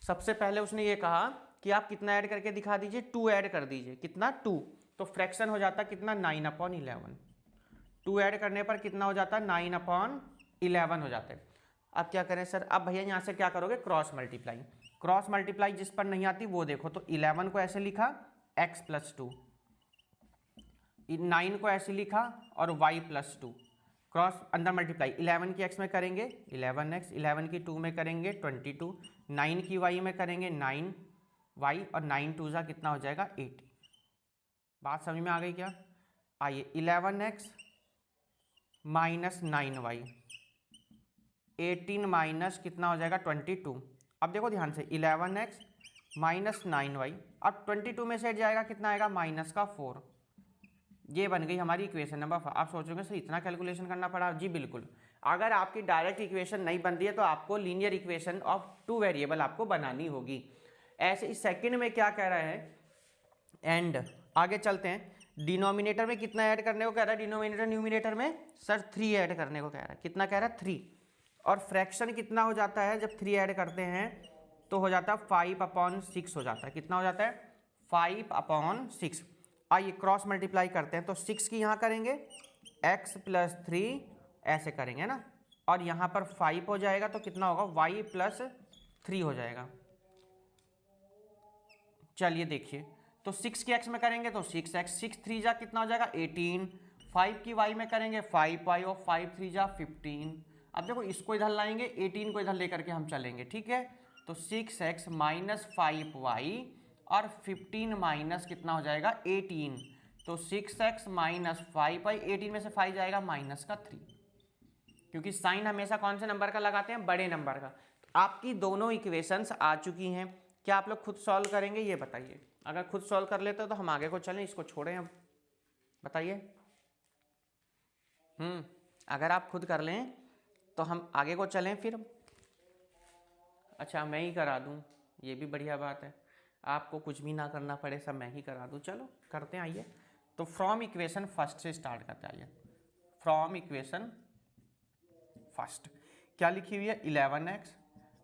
सबसे पहले उसने ये कहा कि आप कितना ऐड करके दिखा दीजिए, 2 ऐड कर दीजिए, कितना 2, तो फ्रैक्शन हो जाता कितना 9/11। 2 ऐड करने पर कितना हो जाता है 9/11 हो जाता है। अब क्या करें सर, अब भैया यहाँ से क्या करोगे, क्रॉस मल्टीप्लाई। क्रॉस मल्टीप्लाई जिस पर नहीं आती वो देखो, तो 11 को ऐसे लिखा x+2, 9 को ऐसे लिखा और y+2, क्रॉस अंदर मल्टीप्लाई। 11 की x में करेंगे 11x, 11 की 2 में करेंगे 22, 9 की y में करेंगे 9y, और 9 2 कितना हो जाएगा 80। बात समझ में आ गई क्या। आइए 11x - 9y 18 माइनस कितना हो जाएगा 22। अब देखो ध्यान से 11x माइनस 9y, अब 22 में से हट जाएगा कितना आएगा माइनस का 4। ये बन गई हमारी इक्वेशन नंबर 4। आप सोचोगे सर इतना कैलकुलेशन करना पड़ा? जी बिल्कुल। अगर आपकी डायरेक्ट इक्वेशन नहीं बनती है तो आपको लीनियर इक्वेशन ऑफ 2 वेरिएबल आपको बनानी होगी। ऐसे इस सेकंड में क्या कह रहा है, एंड आगे चलते हैं। डिनोमिनेटर में कितना ऐड करने को कह रहा है? डिनोमिनेटर न्यूमिनेटर में सर 3 ऐड करने को कह रहा है। कितना कह रहा है? 3। और फ्रैक्शन कितना हो जाता है जब 3 ऐड करते हैं? तो हो जाता है 5/6 हो जाता है। कितना हो जाता है? 5/6। आइए क्रॉस मल्टीप्लाई करते हैं, तो 6 की यहाँ करेंगे x + 3 ऐसे करेंगे ना, और यहाँ पर 5 हो जाएगा तो कितना होगा y + 3 हो जाएगा। चलिए देखिए, तो 6 की x में करेंगे तो 6x, 6 3 जा कितना हो जाएगा 18, 5 की y में करेंगे 5y और 5 3 जा 15। अब देखो इसको इधर लाएंगे, 18 को इधर लेकर के हम चलेंगे, ठीक है। तो 6x माइनस 5y और 15 माइनस कितना हो जाएगा 18, तो 6x माइनस 5y, 18 में से 5 जाएगा माइनस का 3, क्योंकि साइन हमेशा कौन से नंबर का लगाते हैं? बड़े नंबर का। तो आपकी दोनों इक्वेशंस आ चुकी हैं। क्या आप लोग खुद सॉल्व करेंगे ये बताइए? अगर खुद सॉल्व कर लेते हो तो हम आगे को चलें, इसको छोड़ें अब, बताइए। अगर आप खुद कर लें तो हम आगे को चलें फिर। अच्छा मैं ही करा दूं, ये भी बढ़िया बात है, आपको कुछ भी ना करना पड़े, सब मैं ही करा दूं। चलो करते हैं, आइए। तो फ्रॉम इक्वेशन फर्स्ट से स्टार्ट करते हैं, आइए। फ्रॉम इक्वेशन फर्स्ट क्या लिखी हुई है? 11x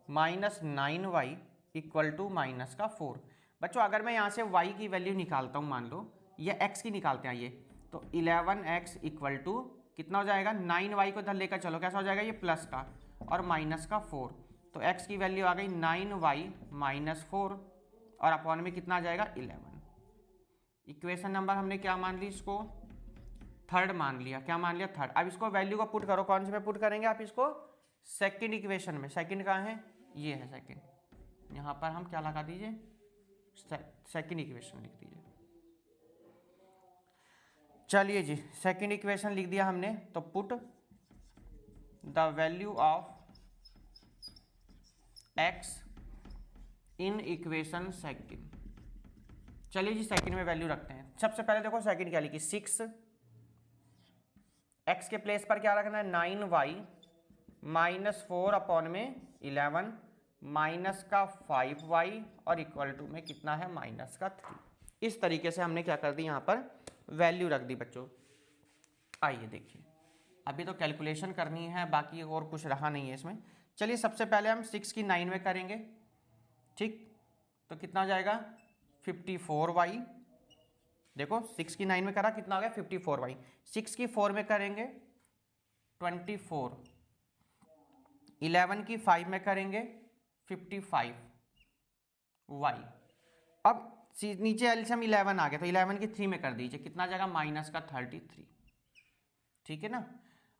minus 9y equal to minus का 4। बच्चों अगर मैं यहाँ से y की वैल्यू निकालता हूँ, मान लो या x की निकालते हैं, ये तो 11x इक्वल टू कितना हो जाएगा 9y को इधर लेकर चलो, कैसा हो जाएगा ये प्लस का और माइनस का 4, तो x की वैल्यू आ गई 9y माइनस 4 और अपॉन में कितना आ जाएगा 11। इक्वेशन नंबर हमने क्या मान ली? इसको थर्ड मान लिया। क्या मान लिया? थर्ड। अब इसको वैल्यू को पुट करो, कौन से में पुट करेंगे आप इसको? सेकंड इक्वेशन में। सेकंड कहाँ है? ये है सेकंड, यहाँ पर हम क्या लगा दीजिए? सेकंड इक्वेशन लिख दीजिए। चलिए जी, सेकंड इक्वेशन लिख दिया हमने, तो put the value of x in equation second. चलिए जी सेकंड में वैल्यू रखते हैं। सबसे पहले देखो सेकंड क्या लिखी? 6, x के प्लेस पर क्या रखना है 9y माइनस 4 अपॉन में 11 माइनस का 5y और इक्वल टू में कितना है माइनस का 3। इस तरीके से हमने क्या कर दी यहाँ पर वैल्यू रख दी बच्चों। आइए देखिए, अभी तो कैलकुलेशन करनी है, बाकी और कुछ रहा नहीं है इसमें। चलिए सबसे पहले हम 6 की 9 में करेंगे, ठीक, तो कितना हो जाएगा 54y। देखो 6 की 9 में करा कितना हो गया 54y। 6 की 4 में करेंगे 24, 11 की 5 में करेंगे 55y। अब नीचे एलसीएम 11 आ गया, तो 11 की 3 में कर दीजिए, कितना आ जाएगा माइनस का 33, ठीक है ना।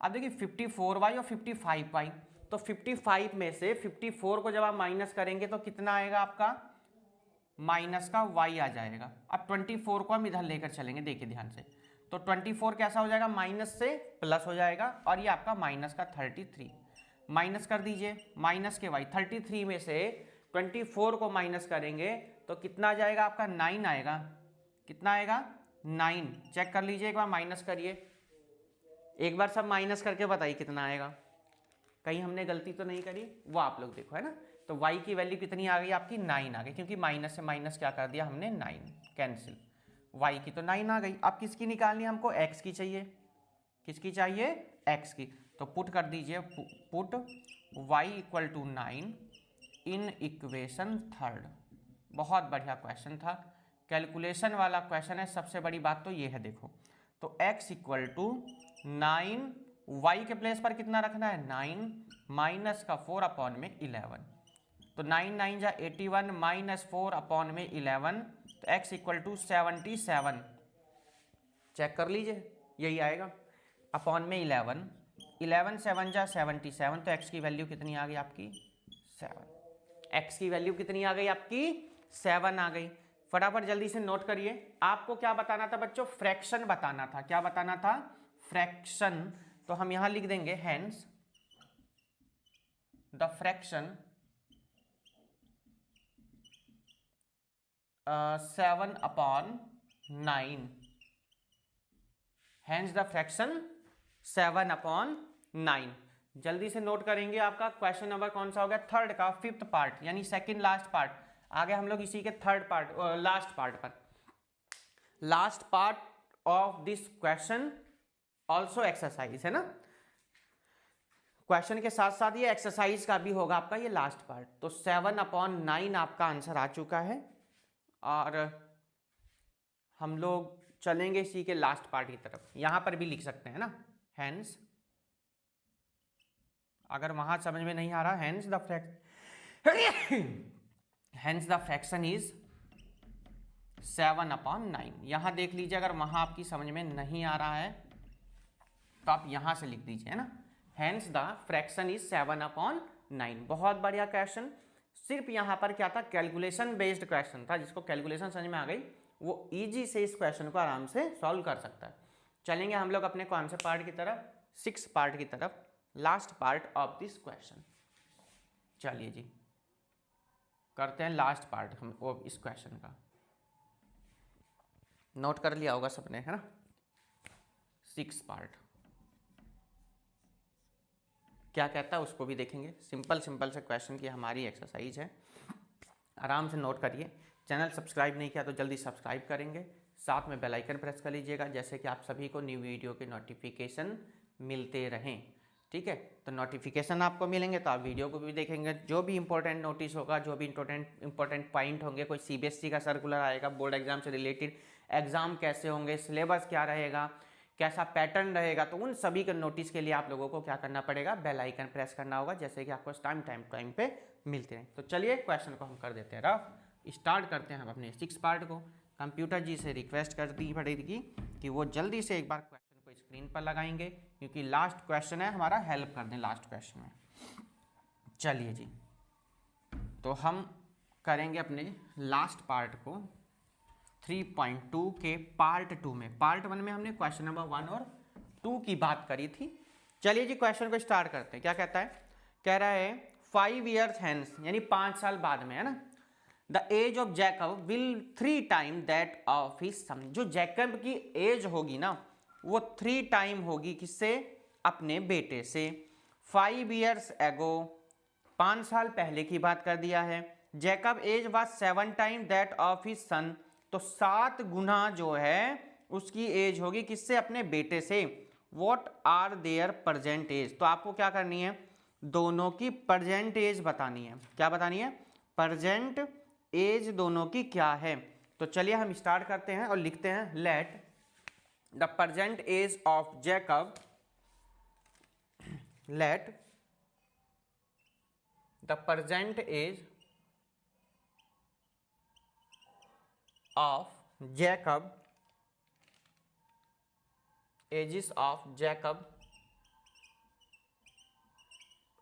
अब देखिए 54y और 55y, तो 55 में से 54 को जब आप माइनस करेंगे तो कितना आएगा आपका माइनस का y आ जाएगा। अब 24 को हम इधर लेकर चलेंगे, देखिए ध्यान से, तो 24 कैसा हो जाएगा माइनस से प्लस हो जाएगा और ये आपका माइनस का 33। माइनस कर दीजिए, माइनस के y, 33 में से 24 को माइनस करेंगे तो कितना आ जाएगा आपका 9 आएगा। कितना आएगा 9। चेक कर लीजिए एक बार, माइनस करिए एक बार, सब माइनस करके बताइए कितना आएगा। कहीं हमने गलती तो नहीं करी, वो आप लोग देखो, है ना। तो y की वैल्यू कितनी आ गई आपकी 9 आ गई, क्योंकि माइनस से माइनस क्या कर दिया हमने 9 कैंसिल। y की तो 9 आ गई। अब किसकी निकालनी है हमको? x की चाहिए। किसकी चाहिए? x की। तो पुट कर दीजिए, put y equal to 9 in equation third. बहुत बढ़िया क्वेश्चन था, कैलकुलेशन वाला क्वेश्चन है। सबसे बड़ी बात तो ये है, देखो तो x इक्वल टू 9, y के प्लेस पर कितना रखना है 9 माइनस का 4 अपॉन में 11, तो 9 9 जा 81 माइनस 4 अपॉन में 11, तो x इक्वल टू 77। चेक कर लीजिए, यही आएगा अपॉन में 11, 11 7 जा 77, तो x की वैल्यू कितनी आ गई आपकी 7। x की वैल्यू कितनी आ गई आपकी 7 आ गई। फटाफट जल्दी से नोट करिए। आपको क्या बताना था बच्चों? फ्रैक्शन बताना था। क्या बताना था? फ्रैक्शन। तो हम यहां लिख देंगे hence the fraction 7/9, hence the fraction 7/9। जल्दी से नोट करेंगे, आपका क्वेश्चन नंबर कौन सा हो गया, थर्ड का फिफ्थ पार्ट, यानी सेकंड लास्ट पार्ट। आगे हम लोग इसी के थर्ड पार्ट लास्ट पार्ट पर, last part of this question also exercise है ना, क्वेश्चन के साथ साथ ये एक्सरसाइज का भी होगा आपका ये लास्ट पार्ट। तो 7/9 आपका आंसर आ चुका है और हम लोग चलेंगे इसी के लास्ट पार्ट की तरफ। यहां पर भी लिख सकते हैं ना, हैंस, अगर वहां समझ में नहीं आ रहा, हैंस द फ्रैक्शन इज 7/9। यहां देख लीजिए, अगर वहां आपकी समझ में नहीं आ रहा है तो आप यहां से लिख दीजिए, है ना, हैंस द फ्रैक्शन इज 7/9। बहुत बढ़िया क्वेश्चन। सिर्फ यहां पर क्या था, कैलकुलेशन बेस्ड क्वेश्चन था, जिसको कैलकुलेशन समझ में आ गई वो इजी से इस क्वेश्चन को आराम से सॉल्व कर सकता है। चलेंगे हम लोग अपने कौन से पार्ट की तरफ, 6 पार्ट की तरफ, last part of this question. चलिए जी करते हैं लास्ट पार्ट हम वो इस क्वेश्चन का। नोट कर लिया होगा सबने, है ना, 6 पार्ट क्या कहता है उसको भी देखेंगे। सिंपल सिंपल से क्वेश्चन की हमारी एक्सरसाइज है, आराम से नोट करिए। चैनल सब्सक्राइब नहीं किया तो जल्दी सब्सक्राइब करेंगे, साथ में बेल आइकन प्रेस कर लीजिएगा, जैसे कि आप सभी को न्यू वीडियो के नोटिफिकेशन मिलते रहें। ठीक है, तो नोटिफिकेशन आपको मिलेंगे तो आप वीडियो को भी देखेंगे। जो भी इंपॉर्टेंट नोटिस होगा, जो भी इंपॉर्टेंट पॉइंट होंगे, कोई सीबीएसई का सर्कुलर आएगा, बोर्ड एग्जाम से रिलेटेड एग्जाम कैसे होंगे, सिलेबस क्या रहेगा, कैसा पैटर्न रहेगा, तो उन सभी के नोटिस के लिए आप लोगों को क्या करना पड़ेगा, बेल आइकन प्रेस करना होगा, जैसे कि आपको टाइम पे मिलते हैं। तो चलिए क्वेश्चन को हम कर देते हैं रफ, स्टार्ट करते हैं हम अपने 6 पार्ट को। कंप्यूटर जी से रिक्वेस्ट कर दी पड़ेगी कि वो जल्दी से एक बार क्वेश्चन को स्क्रीन पर लगाएंगे, क्योंकि लास्ट क्वेश्चन है हमारा, हेल्प कर दें लास्ट क्वेश्चन में। चलिए जी, तो हम करेंगे अपने लास्ट पार्ट को 3.2 के पार्ट 2 में। पार्ट 1 में हमने क्वेश्चन नंबर 1 और 2 की बात करी थी। चलिए जी क्वेश्चन को स्टार्ट करते हैं। क्या कहता है, कह रहा है 5 years hence, यानी 5 साल बाद में, है ना, the age of Jacob will 3 time that of his son. जो जैकब की एज होगी ना वो 3 टाइम होगी किससे, अपने बेटे से। 5 years ago, 5 साल पहले की बात कर दिया है। Jacob age was 7 time that of his son, तो 7 गुना जो है उसकी एज होगी किससे, अपने बेटे से। What are their present age, तो आपको क्या करनी है, दोनों की प्रेजेंट एज बतानी है। क्या बतानी है, प्रेजेंट एज दोनों की क्या है। तो चलिए हम स्टार्ट करते हैं और लिखते हैं, let the present age of Jacob, let the present age of Jacob, ages of Jacob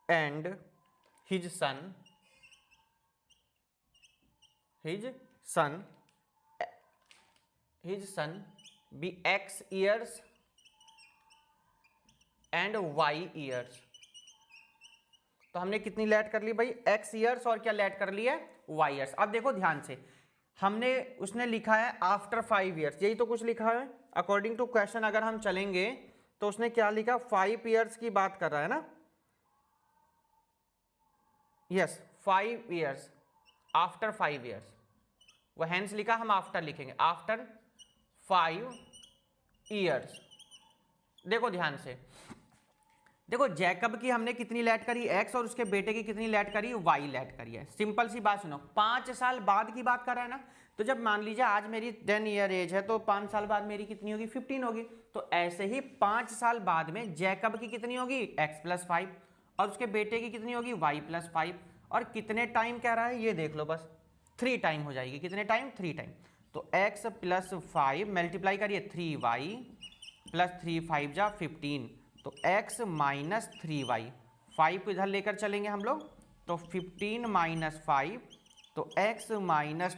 and his son be x years and y years। तो हमने कितनी लेट कर ली भाई, x years और क्या लेट कर ली है, y years। अब देखो ध्यान से, हमने उसने लिखा है आफ्टर 5 years, यही तो कुछ लिखा है अकॉर्डिंग टू क्वेश्चन। अगर हम चलेंगे तो उसने क्या लिखा, 5 years की बात कर रहा है ना, यस 5 years, आफ्टर 5 years, वो हैंस लिखा, हम आफ्टर लिखेंगे, आफ्टर 5 years। देखो ध्यान से, देखो जैकब की हमने कितनी लेट करी, एक्स, और उसके बेटे की कितनी लेट करी, वाई लेट करी है। सिंपल सी बात सुनो, 5 साल बाद की बात कर रहा है ना, तो जब मान लीजिए आज मेरी 10 year एज है तो 5 साल बाद मेरी कितनी होगी, 15 होगी। तो ऐसे ही 5 साल बाद में जैकब की कितनी होगी, x + 5, और उसके बेटे की कितनी होगी, y + 5। और कितने टाइम कह रहा है ये देख लो, बस 3 टाइम हो जाएगी। कितने टाइम, 3 टाइम। तो x + 5 मल्टीप्लाई करिए 3y + 3 5 जा 15, तो x - 3y, 5 को इधर लेकर चलेंगे हम लोग, तो 15 - 5, तो x -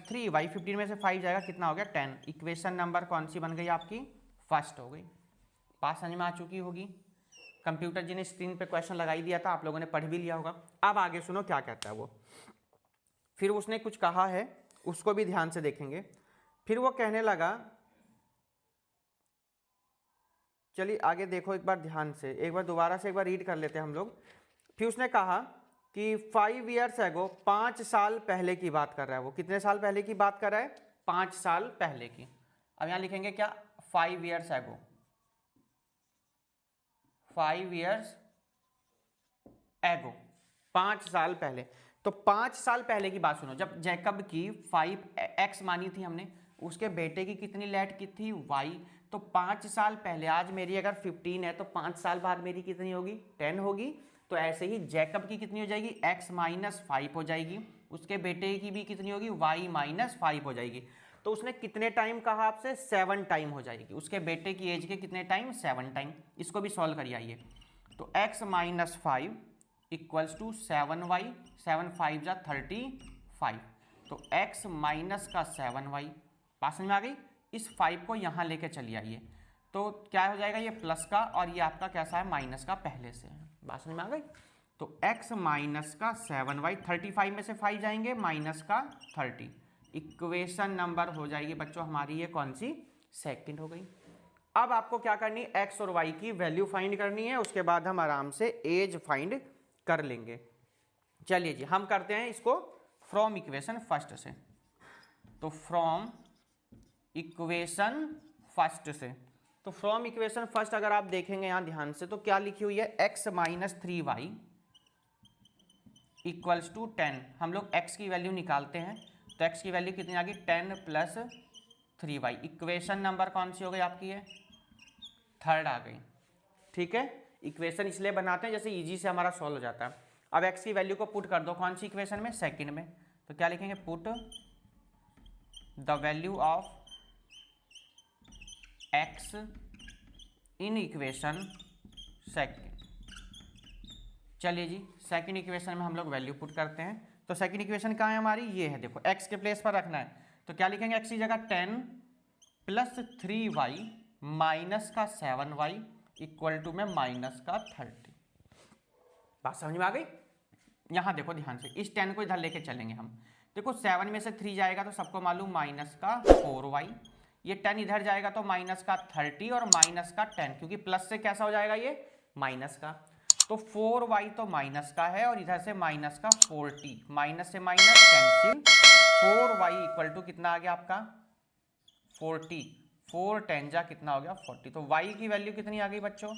3y, 15 में से 5 जाएगा, कितना हो गया, 10। इक्वेशन नंबर कौन सी बन गई आपकी, फर्स्ट हो गई। बात समझ में आ चुकी होगी। कंप्यूटर जी ने स्क्रीन पे क्वेश्चन लगाई दिया था, आप लोगों ने पढ़ भी लिया होगा। अब आगे सुनो क्या कहता है वो। फिर उसने कुछ कहा है, उसको भी ध्यान से देखेंगे। फिर वो कहने लगा, चलिए आगे देखो एक बार ध्यान से, एक बार दोबारा से एक बार रीड कर लेते हैं हम लोग। फिर उसने कहा कि 5 ईयर्स एगो, 5 साल पहले की बात कर रहा है वो। कितने साल पहले की बात कर रहा है? 5 साल पहले की। अब यहां लिखेंगे क्या? 5 ईयर्स एगो, 5 ईयर्स एगो, 5 साल पहले। तो 5 साल पहले की बात सुनो, जब जैकब की 5x मानी थी हमने, उसके बेटे की कितनी लेट की थी? y। तो 5 साल पहले, आज मेरी अगर 15 है तो 5 साल बाद मेरी कितनी होगी? 10 होगी। तो ऐसे ही जैकब की कितनी हो जाएगी? x माइनस 5 हो जाएगी। उसके बेटे की भी कितनी होगी? y माइनस 5 हो जाएगी। तो उसने कितने टाइम कहा आपसे? 7 टाइम हो जाएगी। उसके बेटे की एज के कितने टाइम? 7 टाइम। इसको भी सॉल्व करिए आइए। तो x minus 5 equals to 7y, 7 5 जा 35। तो x माइनस का 7y, बात समझ में आ गई? इस 5 को यहाँ लेके चलिए आइए, तो क्या हो जाएगा? ये प्लस का और ये आपका कैसा है? माइनस का पहले से है। बात समझ में आ गई? तो x माइनस का 7y, 35 में से 5 जाएंगे, माइनस का 30। इक्वेशन नंबर हो जाएगी बच्चों हमारी ये कौन सी? सेकंड हो गई। अब आपको क्या करनी है? x और y की वैल्यू फाइंड करनी है, उसके बाद हम आराम से एज फाइंड कर लेंगे। चलिए जी, हम करते हैं इसको फ्रॉम इक्वेशन फर्स्ट से। तो फ्रॉम इक्वेशन फर्स्ट से, तो फ्रॉम इक्वेशन फर्स्ट अगर आप देखेंगे यहां ध्यान से, तो क्या लिखी हुई है? x minus 3y equals to 10। हम लोग x की वैल्यू निकालते हैं, तो x की वैल्यू कितनी आ गई? 10 प्लस 3y। इक्वेशन नंबर कौन सी हो गई आपकी? है थर्ड आ गई। ठीक है, इक्वेशन इसलिए बनाते हैं जैसे इजी से हमारा सॉल्व हो जाता है। अब x की वैल्यू को पुट कर दो कौन सी इक्वेशन में? सेकंड में। तो क्या लिखेंगे? Put the value of x in equation second. चलिए जी, सेकंड इक्वेशन में हम लोग वैल्यू पुट करते हैं। तो सेकंड इक्वेशन कहाँ है हमारी? ये है, देखो x के प्लेस पर रखना है। तो क्या लिखेंगे? x की जगह 10 प्लस 3y माइनस का 7y इक्वल टू में माइनस का 30। बात समझ में आ गई? यहां देखो ध्यान से, इस 10 को इधर लेके चलेंगे हम। देखो 7 में से 3 जाएगा तो सबको मालूम माइनस का 4y, ये 10 इधर जाएगा तो माइनस का 30 और माइनस का 10, क्योंकि प्लस से कैसा हो जाएगा? ये माइनस का। तो 4y तो माइनस का है और इधर से माइनस का 40, माइनस से minus cancel. 4y equal to कितना आ गया आपका? 40। 4 10 जा कितना हो गया? 40। तो y की वैल्यू कितनी आ गई बच्चों?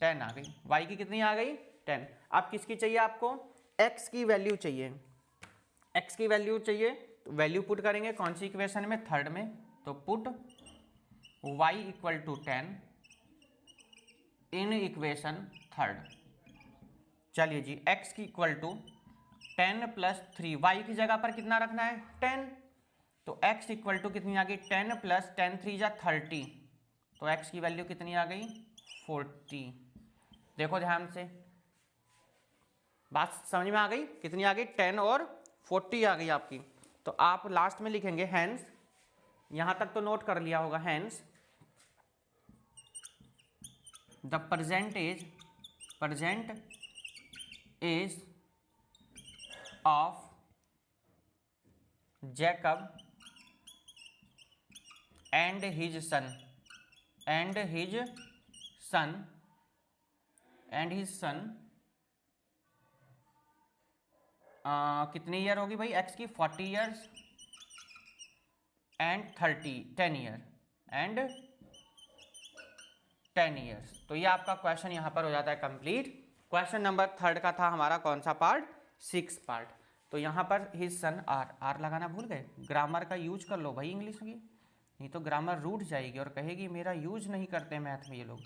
10 आ गई। y की कितनी आ गई? 10। अब किसकी चाहिए आपको? x की वैल्यू चाहिए। x की वैल्यू चाहिए तो वैल्यू पुट करेंगे कौन सी इक्वेशन में? थर्ड में। तो put y equal to 10 in equation third. चलिए जी, x की इक्वल टू 10 प्लस 3, y की जगह पर कितना रखना है? 10। तो x इक्वल टू कितनी आ गई? 10 प्लस 10 3 जा 30। तो x की वैल्यू कितनी आ गई? 40। देखो ध्यान से, बात समझ में आ गई? कितनी आ गई? 10 और 40 आ गई आपकी। तो आप लास्ट में लिखेंगे हैंस, यहां तक तो नोट कर लिया होगा, hence the present age of Jacob and his son कितनी ईयर होगी भाई x की? 40 years and 10 year and 10 years. तो ये आपका क्वेश्चन यहां पर हो जाता है कंप्लीट। क्वेश्चन नंबर थर्ड का था हमारा कौन सा पार्ट? 6 पार्ट। तो यहां पर हिज सन, आर लगाना भूल गए? ग्रामर का यूज कर लो भाई इंग्लिश की, नहीं तो ग्रामर रूठ जाएगी और कहेगी मेरा यूज नहीं करते मैथ में ये लोग।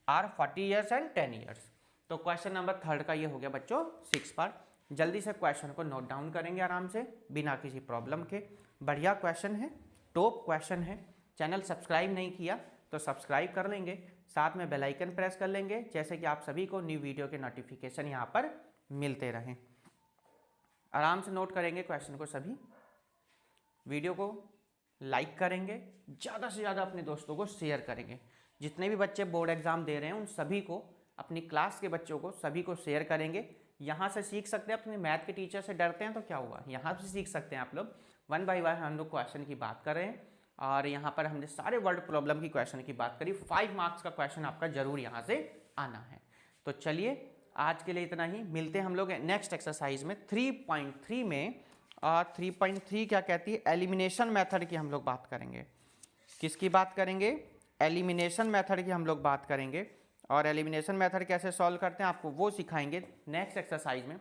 Are 40 years and 10 years. तो क्वेश्चन नंबर थर्ड का ये हो गया बच्चों 6 पार्ट। जल्दी से क्वेश्चन को नोट डाउन करेंगे आराम से बिना किसी प्रॉब्लम के। बढ़िया क्वेश्चन है, टॉप क्वेश्चन है। चैनल सब्सक्राइब नहीं किया तो सब्सक्राइब कर लेंगे, साथ में बेल आइकन प्रेस कर लेंगे, जैसे कि आप सभी को न्यू वीडियो के नोटिफिकेशन यहाँ पर मिलते रहें। आराम से नोट करेंगे क्वेश्चन को सभी। वीडियो को लाइक करेंगे, ज़्यादा से ज़्यादा अपने दोस्तों को शेयर करेंगे। जितने भी बच्चे बोर्ड एग्जाम दे रहे हैं उन सभी को अपनी क्लास के बच्चों को सभी को शेयर करेंगे। यहाँ से सीख सकते हैं, अपने मैथ के टीचर से डरते हैं तो क्या हुआ, यहाँ से सीख सकते हैं आप लोग। 1 बाय 1 हम लोग क्वेश्चन की बात कर रहे हैं और यहाँ पर हमने सारे वर्ड प्रॉब्लम की क्वेश्चन की बात करी। 5 मार्क्स का क्वेश्चन आपका जरूर यहाँ से आना है। तो चलिए आज के लिए इतना ही, मिलते हैं हम लोग नेक्स्ट एक्सरसाइज में 3.3 में। और 3.3 क्या कहती है, एलिमिनेशन मेथड की हम लोग बात करेंगे। किसकी बात करेंगे, एलिमिनेशन मेथड की हम लोग बात करेंगे। और एलिमिनेशन मेथड कैसे सॉल्व करते हैं आपको वो सिखाएंगे नेक्स्ट एक्सरसाइज में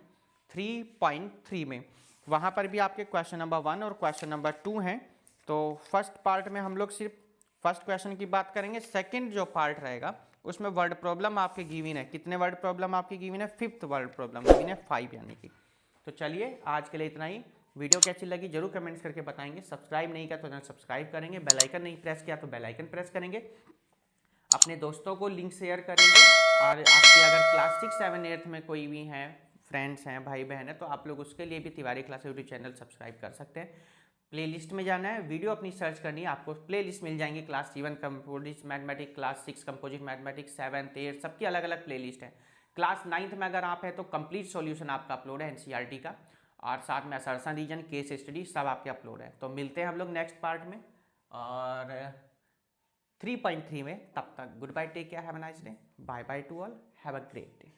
3.3 में। वहाँ पर भी आपके क्वेश्चन नंबर 1 और क्वेश्चन नंबर 2 हैं। तो फर्स्ट पार्ट में हम लोग सिर्फ फर्स्ट क्वेश्चन की बात करेंगे। सेकंड जो पार्ट रहेगा उसमें वर्ड प्रॉब्लम आपके गिवन है। कितने वर्ड प्रॉब्लम आपके गिवन है, 5th वर्ड प्रॉब्लम गिवन है 5 यानी कि। तो चलिए आज के लिए इतना ही। वीडियो कैसी लगी जरूर कमेंट्स करके बताएंगे। सब्सक्राइब नहीं किया तो चैनल सब्सक्राइब करेंगे, बेल आइकन नहीं प्रेस किया तो बेल आइकन प्रेस करेंगे, अपने दोस्तों को लिंक शेयर करेंगे। और आपके अगर क्लास 6, 7, 8 में कोई भी हैं, फ्रेंड्स हैं, भाई बहन है, तो आप लोग उसके लिए भी Tiwari class YouTube channel subscribe कर सकते हैं। प्लेलिस्ट में जाना है, वीडियो अपनी सर्च करनी है, आपको प्लेलिस्ट मिल जाएंगी। Class 7 composite mathematics, class 6 composite mathematics, 7th 8 सबकी अलग अलग प्लेलिस्ट है। क्लास 9th में अगर आप है तो कंप्लीट सॉल्यूशन आपका अपलोड है एनसीईआरटी का, और साथ में असरसन रीजन, केस स्टडी सब आपके अपलोड है। तो मिलते हैं हम लोग नेक्स्ट पार्ट में और 3.3 में। तब तक good bye, take care, have a nice day, bye bye to all, have a great day.